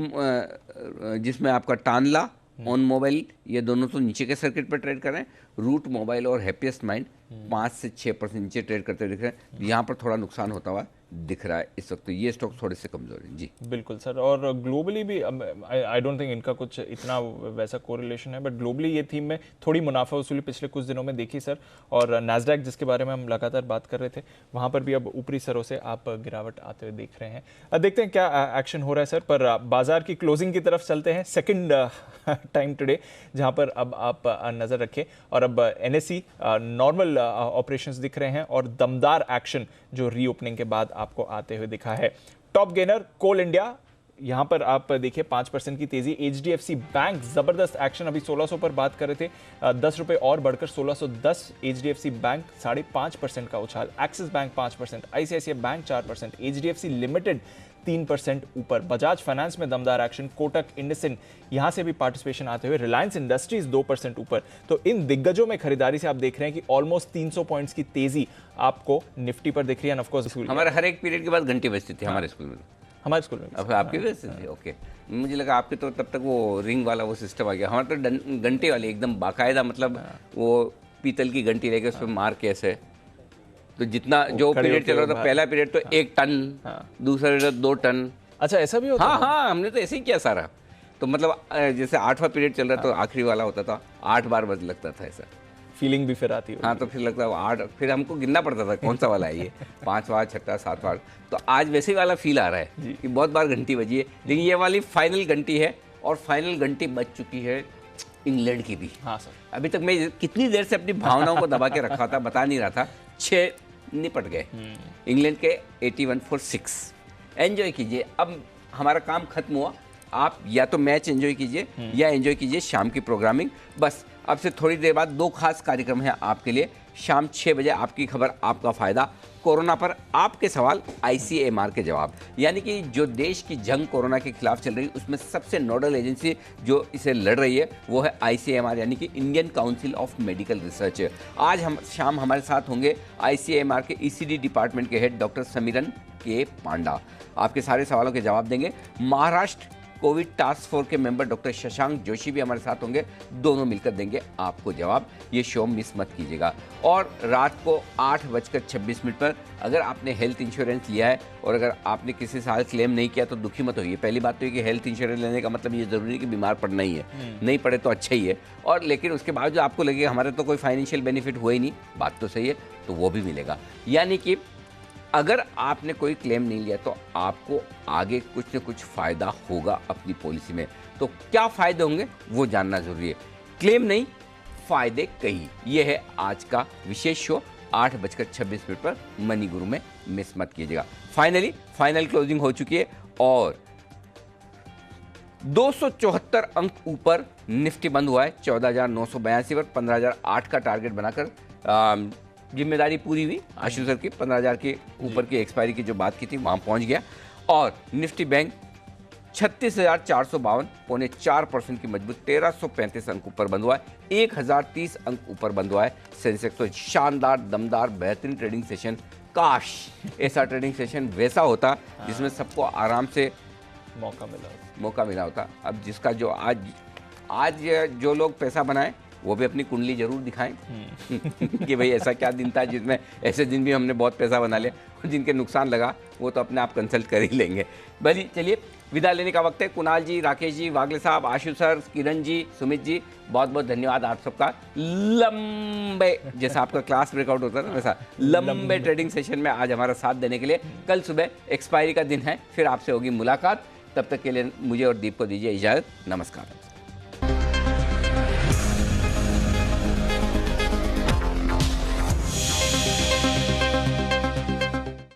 जिसमें आपका टानला, ऑन मोबाइल, ये दोनों तो नीचे के सर्किट पर ट्रेड कर रहे हैं। रूट मोबाइल और हैप्पीएस्ट माइंड 5 से 6% नीचे ट्रेड करते हुए दिख रहे हैं। यहाँ पर थोड़ा नुकसान होता हुआ दिख रहा है इस वक्त। तो ये स्टॉक थोड़े से कमजोर हैं जी। बिल्कुल सर। और ग्लोबली भी आई डोंट थिंक इनका कुछ इतना वैसा कोरिलेशन है, बट ग्लोबली ये थीम में थोड़ी मुनाफा वसूली पिछले कुछ दिनों में देखी सर। और नैस्डैक, जिसके बारे में हम लगातार बात कर रहे थे, वहाँ पर भी अब ऊपरी सरों से आप गिरावट आते हुए देख रहे हैं। देखते हैं क्या एक्शन हो रहा है सर। पर बाजार की क्लोजिंग की तरफ चलते हैं, सेकेंड टाइम टुडे, जहाँ पर अब आप नजर रखें। और अब NSE नॉर्मल ऑपरेशंस दिख रहे हैं और दमदार एक्शन जो रीओपनिंग के बाद आपको आते हुए दिखा है। टॉप गेनर कोल इंडिया, यहां पर आप देखिए 5% की तेजी। HDFC बैंक जबरदस्त एक्शन, अभी 1600 पर बात कर रहे थे, 10 रुपए और बढ़कर 1610। HDFC बैंक 5.5% का उछाल, axis bank 5%, ICICI bank 4%, HDFC limited 3% ऊपर। बजाज फाइनेंस में दमदार एक्शन, कोटक, इंडसइंड यहां से भी पार्टिसिपेशन आते हुए, रिलायंस इंडस्ट्रीज 2% ऊपर। तो इन दिग्गजों में खरीदारी से आप देख रहे हैं कि ऑलमोस्ट 300 पॉइंट्स की तेजी आपको निफ्टी पर दिख रही है। ऑफ कोर्स हमारे हर एक पीरियड के बाद घंटी बजती थी हमारे स्कूल में। हमारे स्कूल में अब आपके वैसे थे? ओके, मुझे लगा आपके तो तब तक वो रिंग वाला वो सिस्टम आ गया। हमारे तो घंटे वाली एकदम बाकायदा, मतलब वो पीतल की घंटी लेके उस पर मार के ऐसे। तो जितना जो पीरियड चल रहा था, पहला पीरियड तो 1 टन, दूसरा पीरियड 2 टन। अच्छा, ऐसा भी होता है? हाँ, हमने तो ऐसे ही किया सारा। तो मतलब जैसे 8वां पीरियड चल रहा तो आखिरी वाला होता था, 8 बार बज लगता था ऐसा। फीलिंग भी फिर आती है। हाँ, तो फिर लगता है 8, फिर हमको गिनना पड़ता था कौन सा वाला है ये, 5 बार, 6, 7 बार। तो आज वैसे ही वाला फील आ रहा है कि बहुत बार घंटी बजी है, लेकिन ये वाली फाइनल घंटी है और फाइनल घंटी बज चुकी है इंग्लैंड की भी। हाँ सर, अभी तक मैं कितनी देर से अपनी भावनाओं को दबा के रखा था, बता नहीं रहा था। 6 निपट गए इंग्लैंड के 81 for 6। एंजॉय कीजिए, अब हमारा काम खत्म हुआ। आप या तो मैच एंजॉय कीजिए या एंजॉय कीजिए शाम की प्रोग्रामिंग। बस अब से थोड़ी देर बाद 2 खास कार्यक्रम हैं आपके लिए। शाम 6 बजे आपकी खबर, आपका फायदा, कोरोना पर आपके सवाल, ICMR के जवाब। यानी कि जो देश की जंग कोरोना के खिलाफ चल रही है उसमें सबसे नोडल एजेंसी जो इसे लड़ रही है वो है ICMR, यानी कि Indian council of medical research. आज हम शाम हमारे साथ होंगे ICMR के ECD डिपार्टमेंट के हेड डॉक्टर समीरन के पांडा। आपके सारे सवालों के जवाब देंगे। महाराष्ट्र कोविड टास्क फोर्स के मेंबर डॉक्टर शशांक जोशी भी हमारे साथ होंगे, दोनों मिलकर देंगे आपको जवाब। ये शो मिस मत कीजिएगा। और रात को 8:26 पर अगर आपने हेल्थ इंश्योरेंस लिया है और अगर आपने किसी साल क्लेम नहीं किया तो दुखी मत होइए। पहली बात तो ये कि हेल्थ इंश्योरेंस लेने का मतलब ये ज़रूरी नहीं कि बीमार पड़ना ही है, नहीं पड़े तो अच्छा ही है। और लेकिन उसके बाद जो आपको लगेगा हमारे तो कोई फाइनेंशियल बेनिफिट हुआ ही नहीं, बात तो सही है, तो वो भी मिलेगा। यानी कि अगर आपने कोई क्लेम नहीं लिया तो आपको आगे कुछ न कुछ फ़ायदा होगा अपनी पॉलिसी में। तो क्या फ़ायदे होंगे वो जानना ज़रूरी है। क्लेम नहीं, फ़ायदे कई। ये है आज का विशेष शो 8:26 पर मनी गुरु में, मिस मत कीजिएगा। फाइनल क्लोजिंग हो चुकी है और 274 अंक ऊपर निफ्टी बंद हुआ है 14,982 पर। 15,008 का टारगेट बनाकर जिम्मेदारी पूरी हुई आशु सर की। 15,000 के ऊपर की एक्सपायरी की जो बात की थी वहाँ पहुँच गया। और निफ्टी बैंक 36,452, 4.25% की मजबूत 1,335 अंक ऊपर बंद हुआ है। 1,030 अंक ऊपर बंद हुआ है सेंसेक्स। तो शानदार, दमदार, बेहतरीन ट्रेडिंग सेशन। काश ऐसा ट्रेडिंग सेशन वैसा होता जिसमें सबको आराम से मौका मिला होता। अब जिसका जो आज जो लोग पैसा बनाए वो भी अपनी कुंडली जरूर दिखाएं कि भाई ऐसा क्या दिन था जिसमें ऐसे दिन भी हमने बहुत पैसा बना लिया। और जिनके नुकसान लगा वो तो अपने आप कंसल्ट कर ही लेंगे। भले चलिए विदा लेने का वक्त है। कुणाल जी, राकेश जी, वागले साहब, आशु सर, किरण जी, सुमित जी, बहुत बहुत धन्यवाद आप सबका। लंबे, जैसा आपका क्लास ब्रेकआउट होता है ना वैसा लंबे ट्रेडिंग सेशन में आज हमारा साथ देने के लिए। कल सुबह एक्सपायरी का दिन है, फिर आपसे होगी मुलाकात। तब तक के लिए मुझे और दीप को दीजिए इजाज़त। नमस्कार।